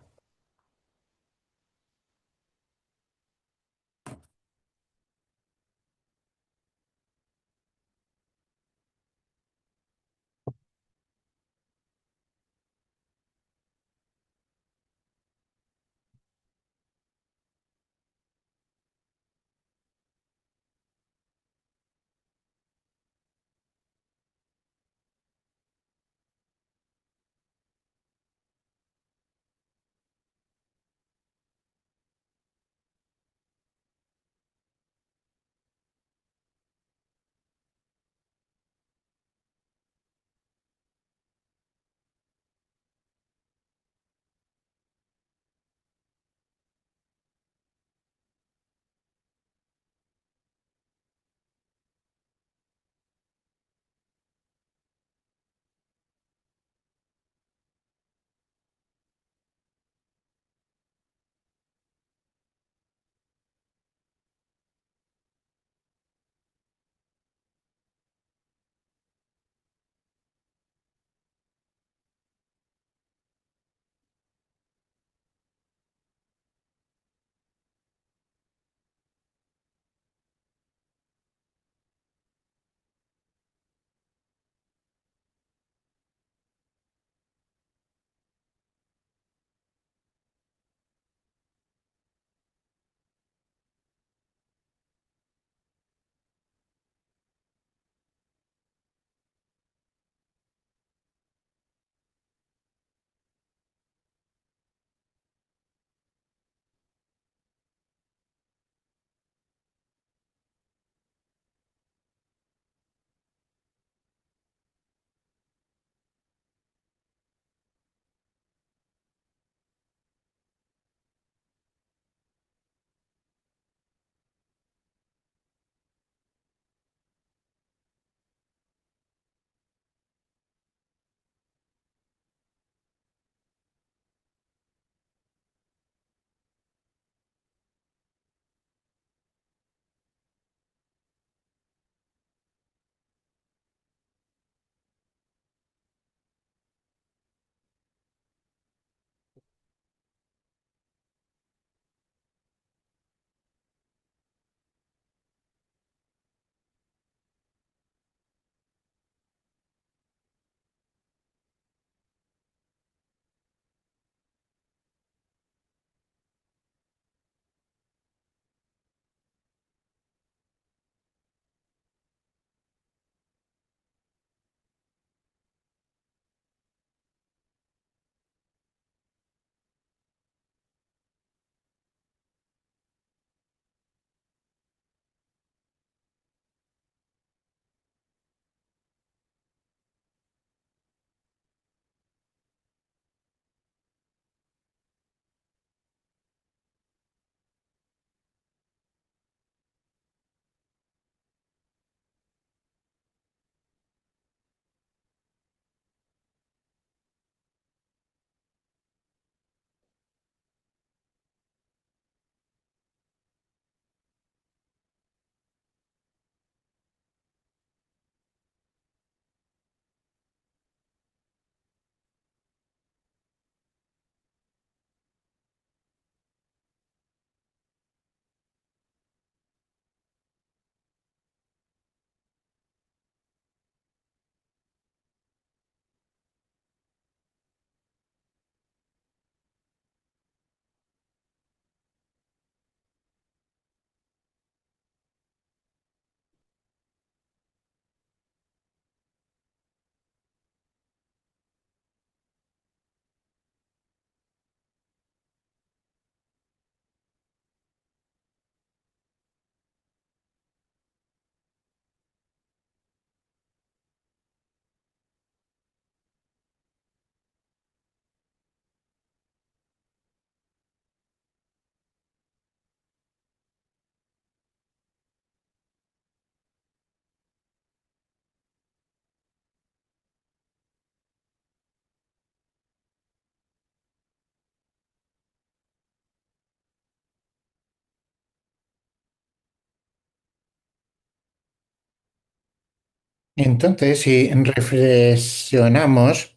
[SPEAKER 2] Entonces, si reflexionamos,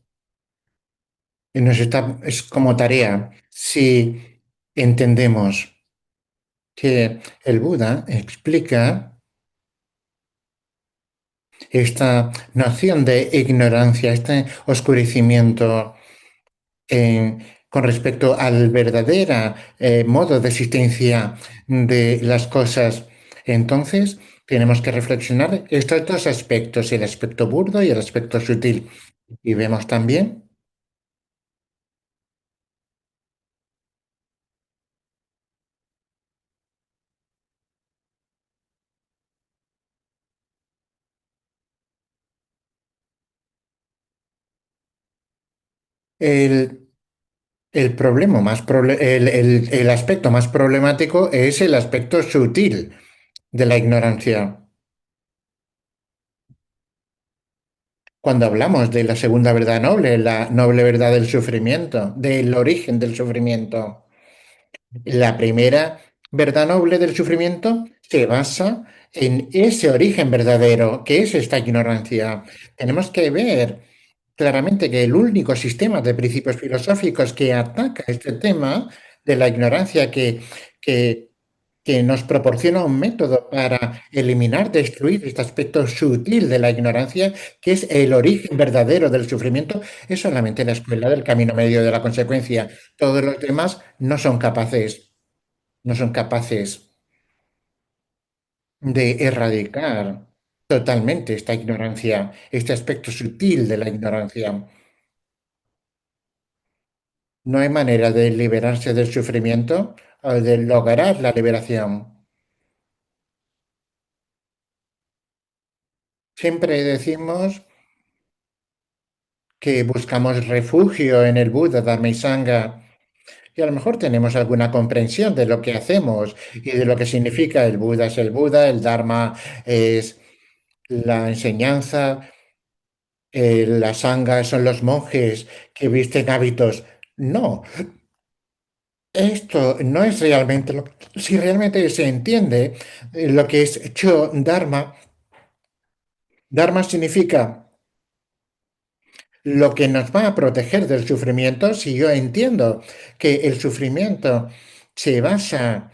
[SPEAKER 2] es como tarea, si entendemos que el Buda explica esta noción de ignorancia, este oscurecimiento con respecto al verdadero modo de existencia de las cosas. Entonces, tenemos que reflexionar estos dos aspectos, el aspecto burdo y el aspecto sutil. Y vemos también el, el problema el aspecto más problemático es el aspecto sutil de la ignorancia. Cuando hablamos de la segunda verdad noble, la noble verdad del sufrimiento, del origen del sufrimiento, la primera verdad noble del sufrimiento se basa en ese origen verdadero, que es esta ignorancia. Tenemos que ver claramente que el único sistema de principios filosóficos que ataca este tema de la ignorancia, que, que nos proporciona un método para eliminar, destruir este aspecto sutil de la ignorancia, que es el origen verdadero del sufrimiento, es solamente la escuela del camino medio de la consecuencia. Todos los demás no son capaces de erradicar totalmente esta ignorancia, este aspecto sutil de la ignorancia. No hay manera de liberarse del sufrimiento o de lograr la liberación. Siempre decimos que buscamos refugio en el Buda, Dharma y Sangha, y a lo mejor tenemos alguna comprensión de lo que hacemos y de lo que significa el Buda es el Buda, el Dharma es la enseñanza, la Sangha son los monjes que visten hábitos. No, esto no es realmente lo si realmente se entiende lo que es Cho Dharma. Dharma significa lo que nos va a proteger del sufrimiento. Si yo entiendo que el sufrimiento se basa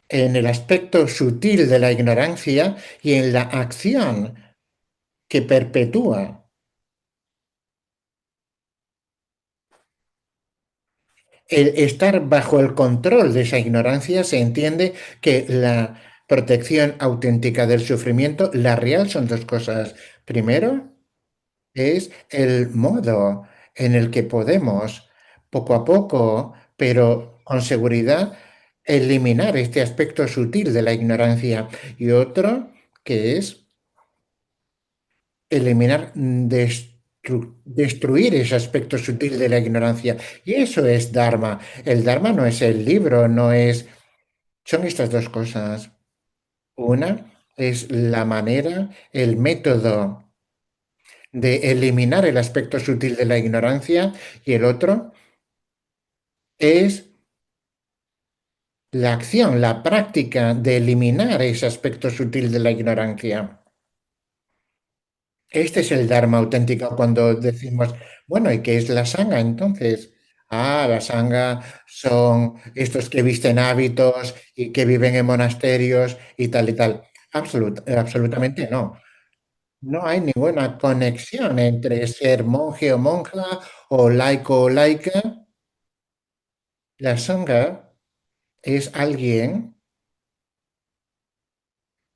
[SPEAKER 2] en el aspecto sutil de la ignorancia y en la acción que perpetúa el estar bajo el control de esa ignorancia, se entiende que la protección auténtica del sufrimiento, la real, son dos cosas. Primero, es el modo en el que podemos, poco a poco, pero con seguridad, eliminar este aspecto sutil de la ignorancia. Y otro, que es eliminar, destruir ese aspecto sutil de la ignorancia. Y eso es Dharma. El Dharma no es el libro, no es... Son estas dos cosas. Una es la manera, el método de eliminar el aspecto sutil de la ignorancia y el otro es la acción, la práctica de eliminar ese aspecto sutil de la ignorancia. Este es el Dharma auténtico cuando decimos, bueno, ¿y qué es la sangha entonces? Ah, la sangha son estos que visten hábitos y que viven en monasterios y tal y tal. Absolutamente no. No hay ninguna conexión entre ser monje o monja o laico o laica. La sangha es alguien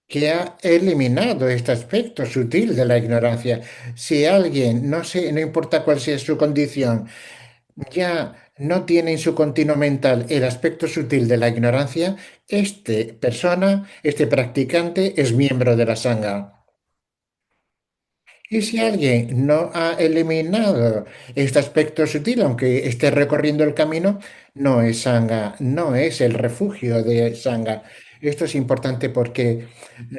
[SPEAKER 2] que ha eliminado este aspecto sutil de la ignorancia. Si alguien, no sé, no importa cuál sea su condición, ya no tiene en su continuo mental el aspecto sutil de la ignorancia, esta persona, este practicante, es miembro de la sangha. Y si alguien no ha eliminado este aspecto sutil, aunque esté recorriendo el camino, no es sangha, no es el refugio de sangha. Esto es importante porque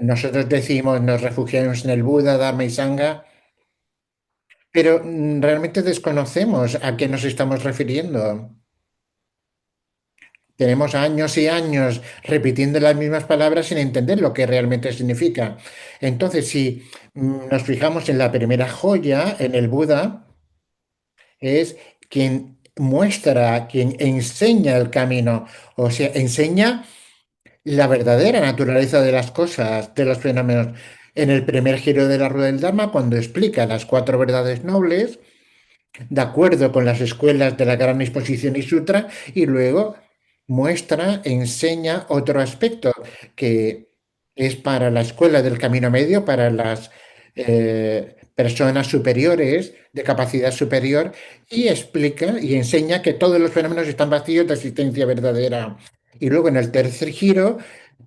[SPEAKER 2] nosotros decimos nos refugiamos en el Buda, Dharma y Sangha, pero realmente desconocemos a qué nos estamos refiriendo. tenemos años y años repitiendo las mismas palabras sin entender lo que realmente significa. Entonces, si nos fijamos en la primera joya, en el Buda, es quien muestra, quien enseña el camino, o sea, enseña la verdadera naturaleza de las cosas, de los fenómenos. En el primer giro de la rueda del Dharma, cuando explica las cuatro verdades nobles, de acuerdo con las escuelas de la Gran Exposición y Sutra, y luego muestra, enseña otro aspecto que es para la escuela del camino medio, para las personas superiores, de capacidad superior, y explica y enseña que todos los fenómenos están vacíos de existencia verdadera. Y luego en el tercer giro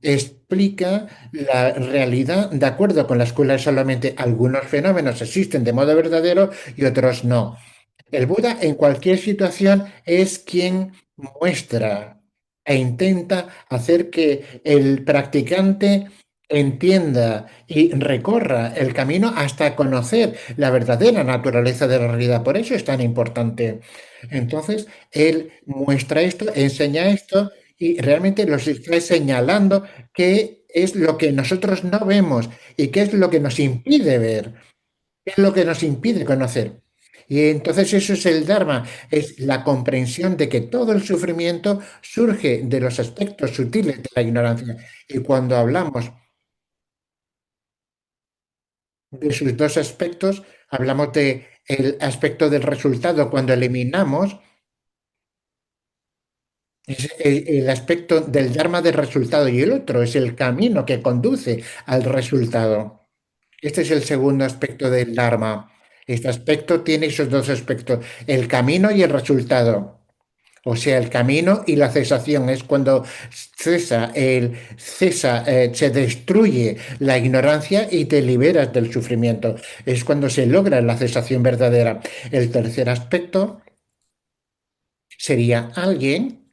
[SPEAKER 2] explica la realidad de acuerdo con la escuela, solamente algunos fenómenos existen de modo verdadero y otros no. El Buda en cualquier situación es quien muestra e intenta hacer que el practicante entienda y recorra el camino hasta conocer la verdadera naturaleza de la realidad. Por eso es tan importante. Entonces, él muestra esto, enseña esto y realmente los está señalando qué es lo que nosotros no vemos y qué es lo que nos impide ver. Es lo que nos impide conocer. Y entonces eso es el Dharma, es la comprensión de que todo el sufrimiento surge de los aspectos sutiles de la ignorancia. Y cuando hablamos de sus dos aspectos, hablamos de el aspecto del resultado cuando eliminamos es el aspecto del Dharma del resultado y el otro es el camino que conduce al resultado. Este es el segundo aspecto del Dharma. Este aspecto tiene esos dos aspectos, el camino y el resultado. O sea, el camino y la cesación es cuando se destruye la ignorancia y te liberas del sufrimiento. Es cuando se logra la cesación verdadera. El tercer aspecto sería alguien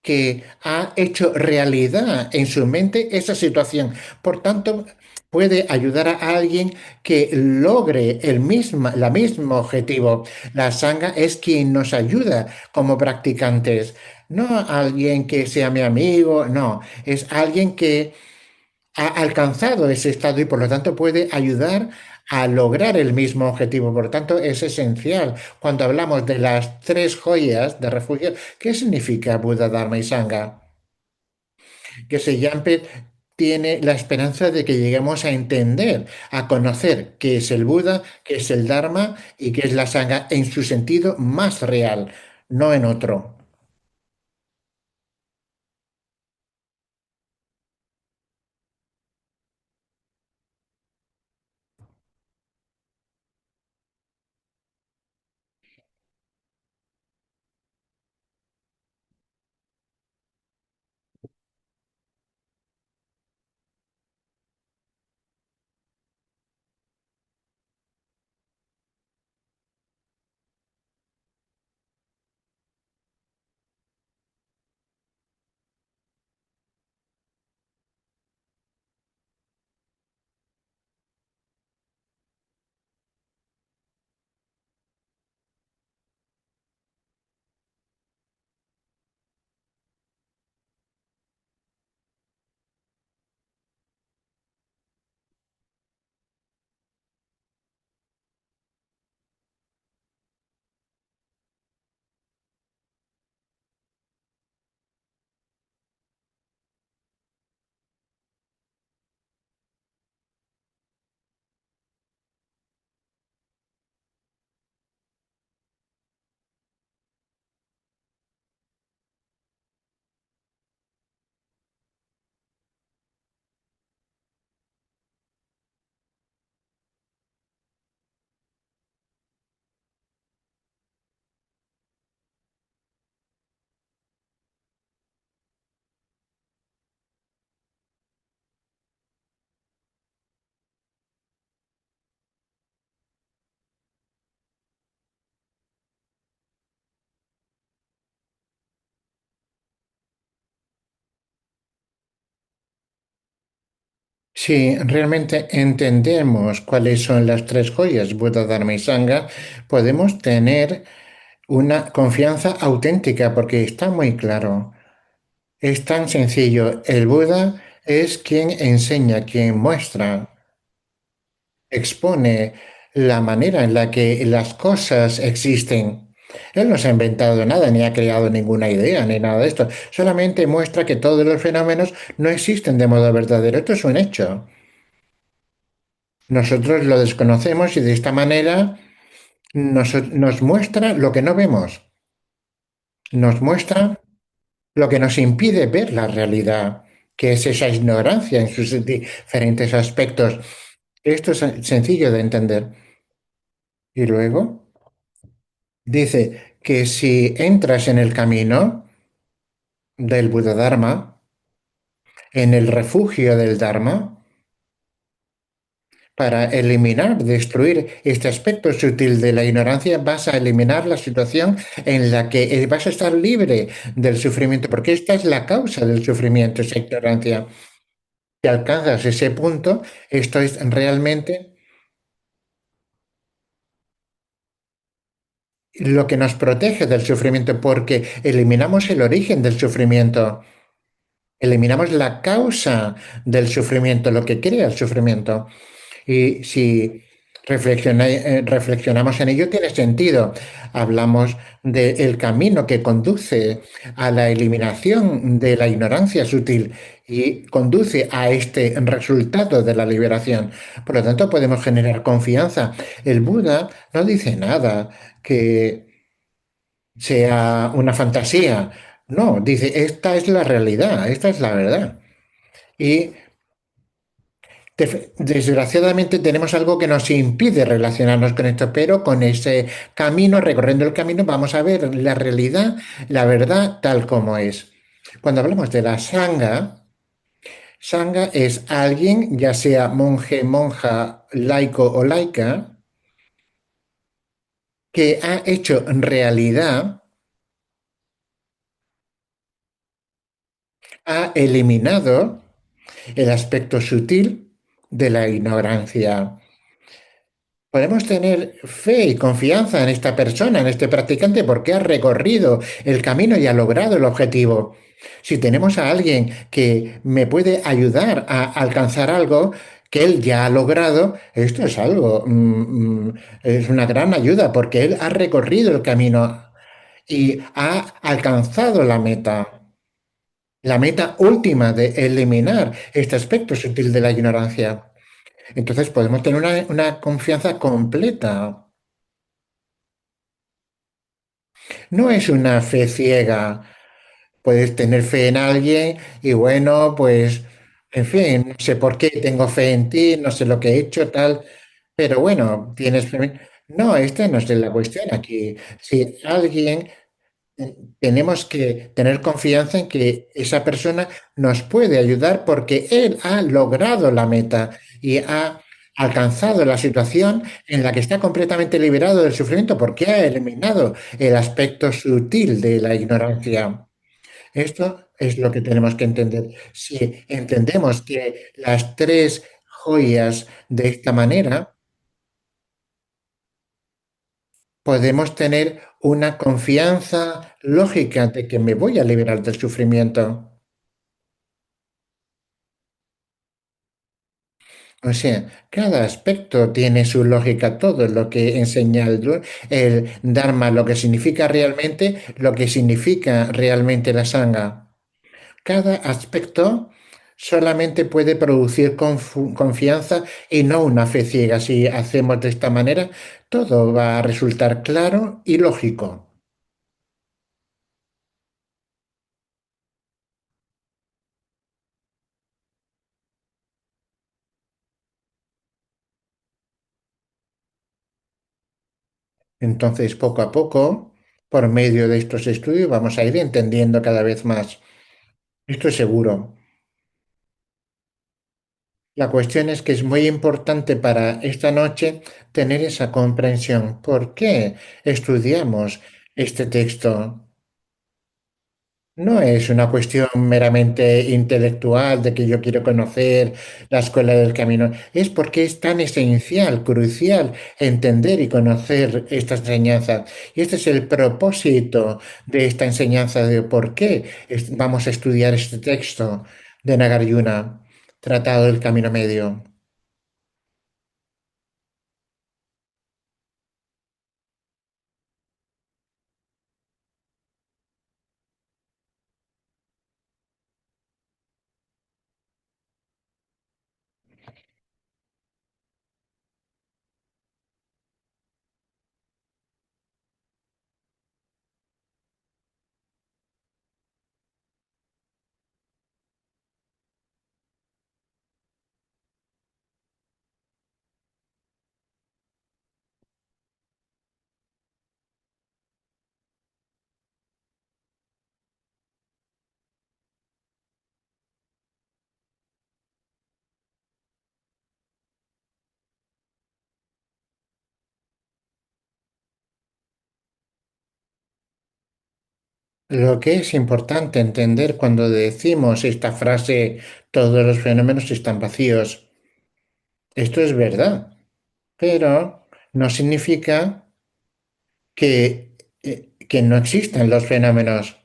[SPEAKER 2] que ha hecho realidad en su mente esa situación. Por tanto, puede ayudar a alguien que logre la mismo objetivo. La sangha es quien nos ayuda como practicantes. No alguien que sea mi amigo, no, es alguien que ha alcanzado ese estado y por lo tanto puede ayudar a lograr el mismo objetivo. Por lo tanto, es esencial cuando hablamos de las tres joyas de refugio. ¿Qué significa Buda, Dharma y Sangha? Que se llame tiene la esperanza de que lleguemos a entender, a conocer qué es el Buda, qué es el Dharma y qué es la Sangha en su sentido más real, no en otro. Si realmente entendemos cuáles son las tres joyas, Buda, Dharma y Sangha, podemos tener una confianza auténtica porque está muy claro. Es tan sencillo. El Buda es quien enseña, quien muestra, expone la manera en la que las cosas existen. Él no se ha inventado nada, ni ha creado ninguna idea, ni nada de esto. Solamente muestra que todos los fenómenos no existen de modo verdadero. Esto es un hecho. Nosotros lo desconocemos y de esta manera nos muestra lo que no vemos. Nos muestra lo que nos impide ver la realidad, que es esa ignorancia en sus diferentes aspectos. Esto es sencillo de entender. Y luego dice que si entras en el camino del Buddha-Dharma, en el refugio del Dharma, para eliminar, destruir este aspecto sutil de la ignorancia, vas a eliminar la situación en la que vas a estar libre del sufrimiento, porque esta es la causa del sufrimiento, esa ignorancia. Si alcanzas ese punto, esto es realmente lo que nos protege del sufrimiento, porque eliminamos el origen del sufrimiento, eliminamos la causa del sufrimiento, lo que crea el sufrimiento. Y si reflexionamos en ello, tiene sentido. Hablamos del camino que conduce a la eliminación de la ignorancia sutil y conduce a este resultado de la liberación. Por lo tanto, podemos generar confianza. El Buda no dice nada que sea una fantasía. No, dice, esta es la realidad, esta es la verdad. Y desgraciadamente tenemos algo que nos impide relacionarnos con esto, pero con ese camino, recorriendo el camino, vamos a ver la realidad, la verdad tal como es. Cuando hablamos de la sangha, sangha es alguien, ya sea monje, monja, laico o laica, que ha hecho realidad, ha eliminado el aspecto sutil de la ignorancia. Podemos tener fe y confianza en esta persona, en este practicante, porque ha recorrido el camino y ha logrado el objetivo. Si tenemos a alguien que me puede ayudar a alcanzar algo que él ya ha logrado, esto es algo, es una gran ayuda porque él ha recorrido el camino y ha alcanzado la meta última de eliminar este aspecto sutil de la ignorancia. Entonces podemos tener una confianza completa. No es una fe ciega. Puedes tener fe en alguien y bueno, pues, en fin, no sé por qué tengo fe en ti, no sé lo que he hecho, tal, pero bueno, tienes fe. No, esta no es la cuestión aquí. Si alguien tenemos que tener confianza en que esa persona nos puede ayudar porque él ha logrado la meta y ha alcanzado la situación en la que está completamente liberado del sufrimiento porque ha eliminado el aspecto sutil de la ignorancia. Esto es lo que tenemos que entender. Si entendemos que las tres joyas de esta manera, podemos tener una confianza lógica de que me voy a liberar del sufrimiento. O sea, cada aspecto tiene su lógica, todo lo que enseña el Dharma, lo que significa realmente, lo que significa realmente la Sangha. Cada aspecto solamente puede producir confianza y no una fe ciega. Si hacemos de esta manera, todo va a resultar claro y lógico. Entonces, poco a poco, por medio de estos estudios, vamos a ir entendiendo cada vez más. Esto es seguro. La cuestión es que es muy importante para esta noche tener esa comprensión. ¿Por qué estudiamos este texto? No es una cuestión meramente intelectual de que yo quiero conocer la escuela del camino, es porque es tan esencial, crucial entender y conocer esta enseñanza. Y este es el propósito de esta enseñanza de por qué vamos a estudiar este texto de Nagarjuna, Tratado del Camino Medio. Lo que es importante entender cuando decimos esta frase, todos los fenómenos están vacíos, esto es verdad, pero no significa que no existen los fenómenos.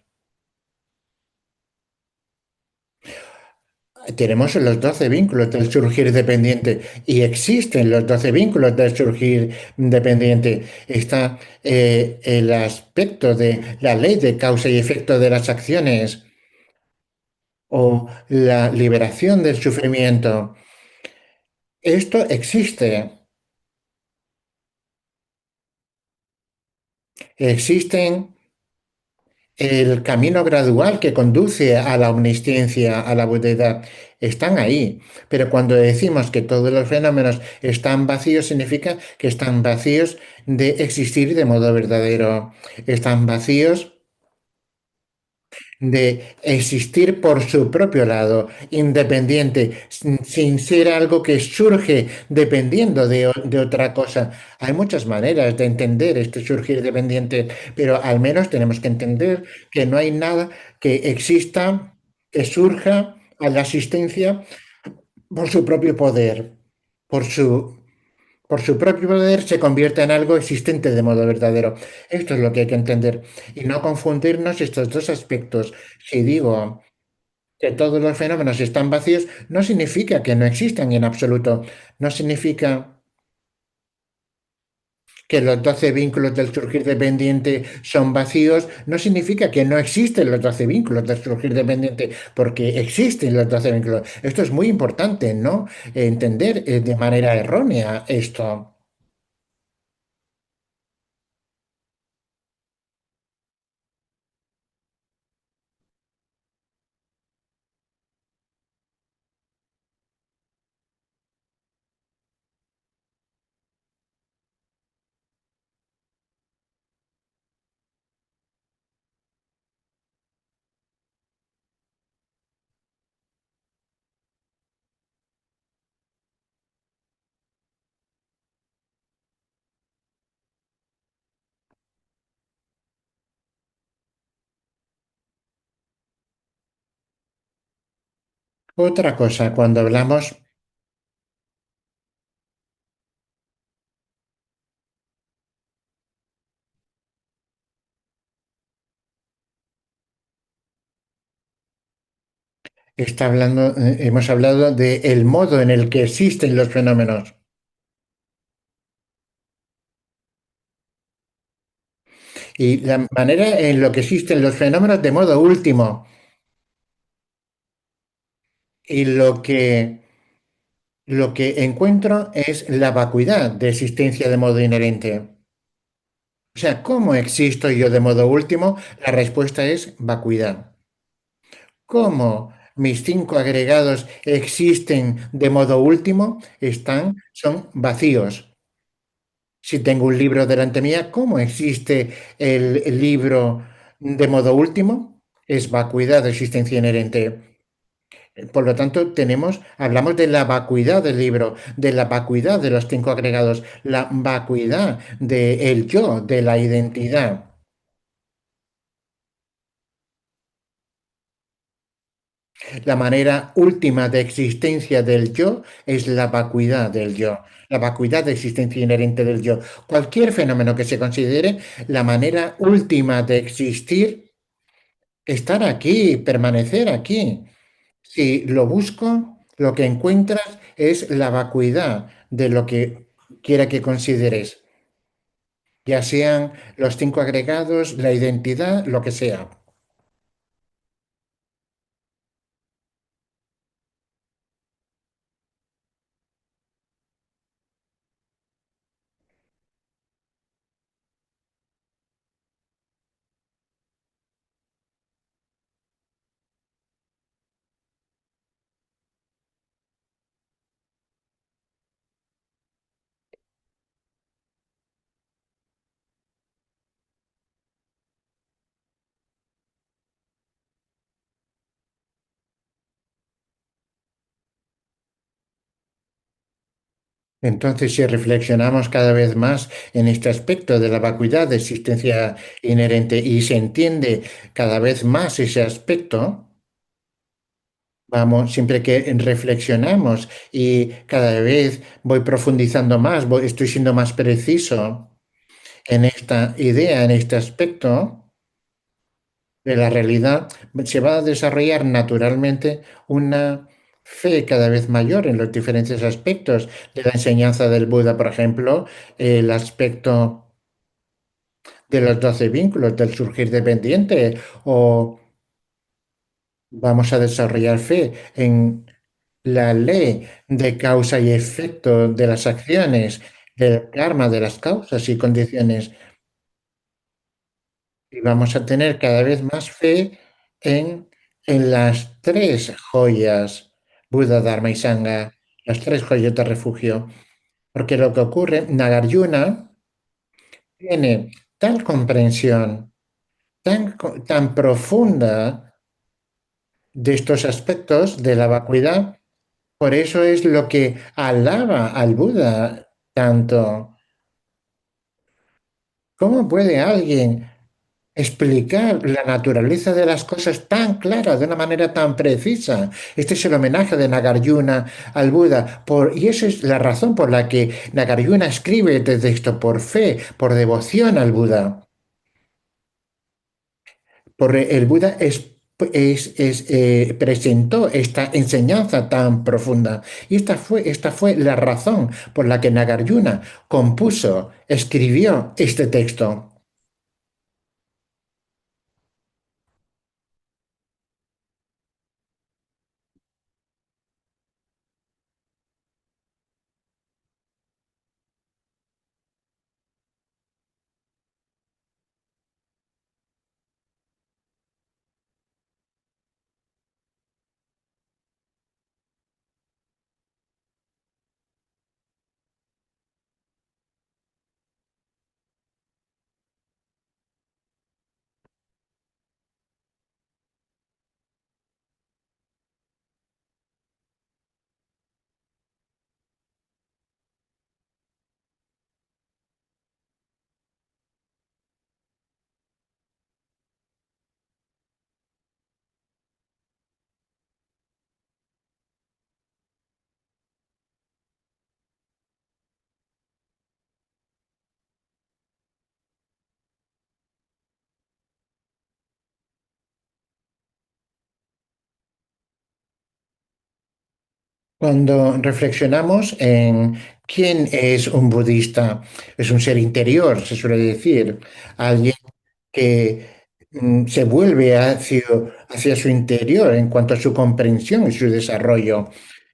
[SPEAKER 2] Tenemos los 12 vínculos del surgir dependiente y existen los 12 vínculos del surgir dependiente. Está el aspecto de la ley de causa y efecto de las acciones o la liberación del sufrimiento. Esto existe. Existen el camino gradual que conduce a la omnisciencia, a la budeidad, están ahí. Pero cuando decimos que todos los fenómenos están vacíos, significa que están vacíos de existir de modo verdadero. Están vacíos de existir por su propio lado, independiente, sin ser algo que surge dependiendo de otra cosa. Hay muchas maneras de entender este surgir dependiente, pero al menos tenemos que entender que no hay nada que exista, que surja a la existencia por su propio poder, por por su propio poder se convierte en algo existente de modo verdadero. Esto es lo que hay que entender y no confundirnos estos dos aspectos. Si digo que todos los fenómenos están vacíos, no significa que no existan en absoluto. No significa que los 12 vínculos del surgir dependiente son vacíos. No significa que no existen los 12 vínculos del surgir dependiente, porque existen los 12 vínculos. Esto es muy importante, ¿no? Entender de manera errónea esto. Otra cosa, cuando hablamos, hemos hablado de el modo en el que existen los fenómenos y la manera en la que existen los fenómenos de modo último y lo que encuentro es la vacuidad de existencia de modo inherente. O sea, ¿cómo existo yo de modo último? La respuesta es vacuidad. ¿Cómo mis cinco agregados existen de modo último? Son vacíos. Si tengo un libro delante mía, ¿cómo existe el libro de modo último? Es vacuidad de existencia inherente. Por lo tanto, hablamos de la vacuidad del libro, de la vacuidad de los cinco agregados, la vacuidad del yo, de la identidad. La manera última de existencia del yo es la vacuidad del yo, la vacuidad de existencia inherente del yo. Cualquier fenómeno que se considere la manera última de existir, estar aquí, permanecer aquí. Si lo busco, lo que encuentras es la vacuidad de lo que quiera que consideres, ya sean los cinco agregados, la identidad, lo que sea. Entonces, si reflexionamos cada vez más en este aspecto de la vacuidad de existencia inherente y se entiende cada vez más ese aspecto, vamos, siempre que reflexionamos y cada vez voy profundizando más, estoy siendo más preciso en esta idea, en este aspecto de la realidad, se va a desarrollar naturalmente una fe cada vez mayor en los diferentes aspectos de la enseñanza del Buda, por ejemplo, el aspecto de los 12 vínculos, del surgir dependiente, o vamos a desarrollar fe en la ley de causa y efecto de las acciones, del karma de las causas y condiciones. Y vamos a tener cada vez más fe en las tres joyas, Buda, Dharma y Sangha, las tres joyas de refugio. Porque lo que ocurre, Nagarjuna tiene tal comprensión, tan profunda de estos aspectos de la vacuidad, por eso es lo que alaba al Buda tanto. ¿Cómo puede alguien explicar la naturaleza de las cosas tan clara, de una manera tan precisa? Este es el homenaje de Nagarjuna al Buda, y esa es la razón por la que Nagarjuna escribe desde esto, por fe, por devoción al Buda. Porque el Buda presentó esta enseñanza tan profunda. Y esta fue la razón por la que Nagarjuna compuso, escribió este texto. Cuando reflexionamos en quién es un budista, es un ser interior, se suele decir, alguien que se vuelve hacia su interior en cuanto a su comprensión y su desarrollo.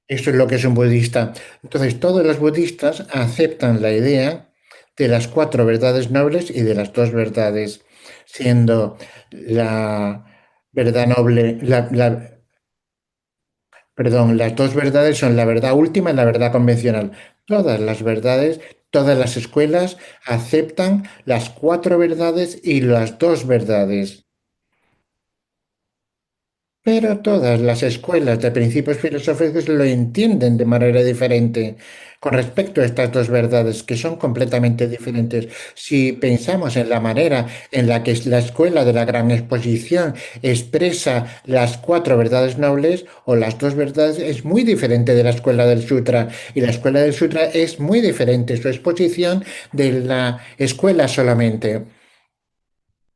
[SPEAKER 2] Eso es lo que es un budista. Entonces, todos los budistas aceptan la idea de las cuatro verdades nobles y de las dos verdades, siendo la verdad noble, perdón, las dos verdades son la verdad última y la verdad convencional. Todas las verdades, todas las escuelas aceptan las cuatro verdades y las dos verdades. Pero todas las escuelas de principios filosóficos lo entienden de manera diferente con respecto a estas dos verdades, que son completamente diferentes. Si pensamos en la manera en la que la escuela de la gran exposición expresa las cuatro verdades nobles o las dos verdades, es muy diferente de la escuela del sutra. Y la escuela del sutra es muy diferente su exposición de la escuela solamente.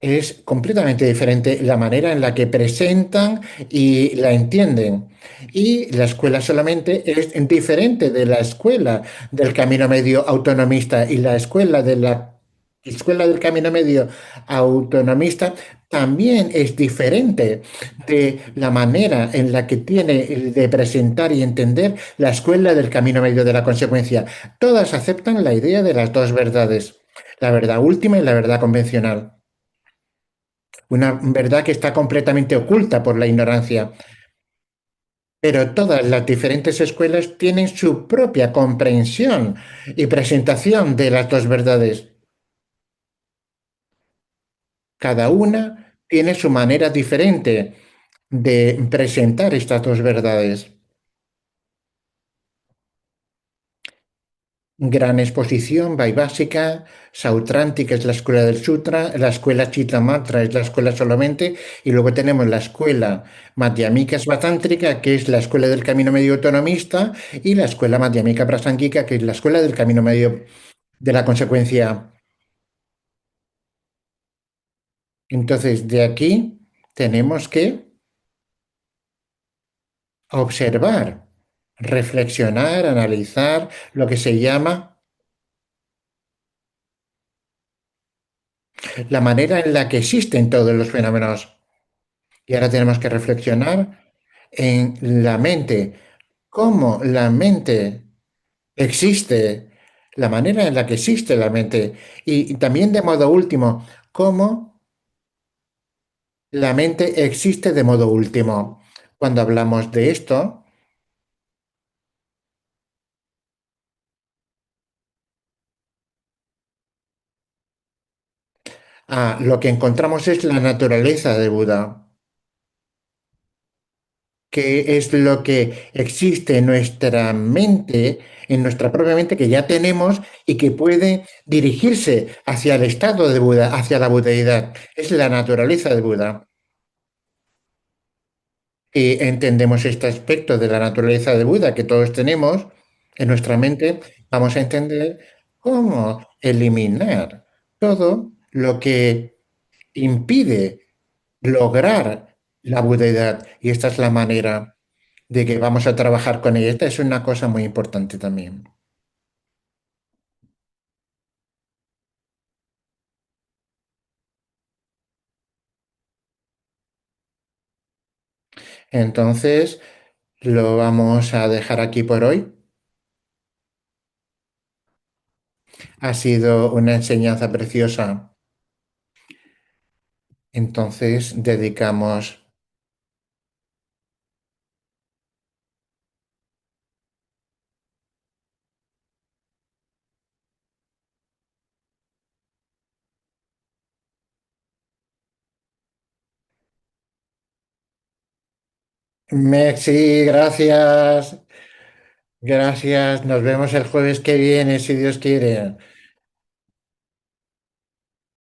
[SPEAKER 2] Es completamente diferente la manera en la que presentan y la entienden. Y la escuela solamente es diferente de la escuela del camino medio autonomista y la escuela del camino medio autonomista también es diferente de la manera en la que tiene de presentar y entender la escuela del camino medio de la consecuencia. Todas aceptan la idea de las dos verdades, la verdad última y la verdad convencional. Una verdad que está completamente oculta por la ignorancia. Pero todas las diferentes escuelas tienen su propia comprensión y presentación de las dos verdades. Cada una tiene su manera diferente de presentar estas dos verdades. Gran exposición, Vaibhasika, Sautranti, que es la escuela del Sutra, la escuela Chittamatra es la escuela solamente, y luego tenemos la escuela Madhyamika Svatántrica, que es la escuela del camino medio autonomista, y la escuela Madhyamika Prasangika, que es la escuela del camino medio de la consecuencia. Entonces, de aquí tenemos que observar, reflexionar, analizar lo que se llama la manera en la que existen todos los fenómenos. Y ahora tenemos que reflexionar en la mente, cómo la mente existe, la manera en la que existe la mente y también de modo último, cómo la mente existe de modo último. Cuando hablamos de esto, lo que encontramos es la naturaleza de Buda, que es lo que existe en nuestra mente, en nuestra propia mente que ya tenemos y que puede dirigirse hacia el estado de Buda, hacia la budeidad. Es la naturaleza de Buda. Y entendemos este aspecto de la naturaleza de Buda que todos tenemos en nuestra mente, vamos a entender cómo eliminar todo lo que impide lograr la budeidad. Y esta es la manera de que vamos a trabajar con ella. Esta es una cosa muy importante también. Entonces, lo vamos a dejar aquí por hoy. Ha sido una enseñanza preciosa. Entonces, dedicamos... Merci, gracias. Gracias. Nos vemos el jueves que viene, si Dios quiere.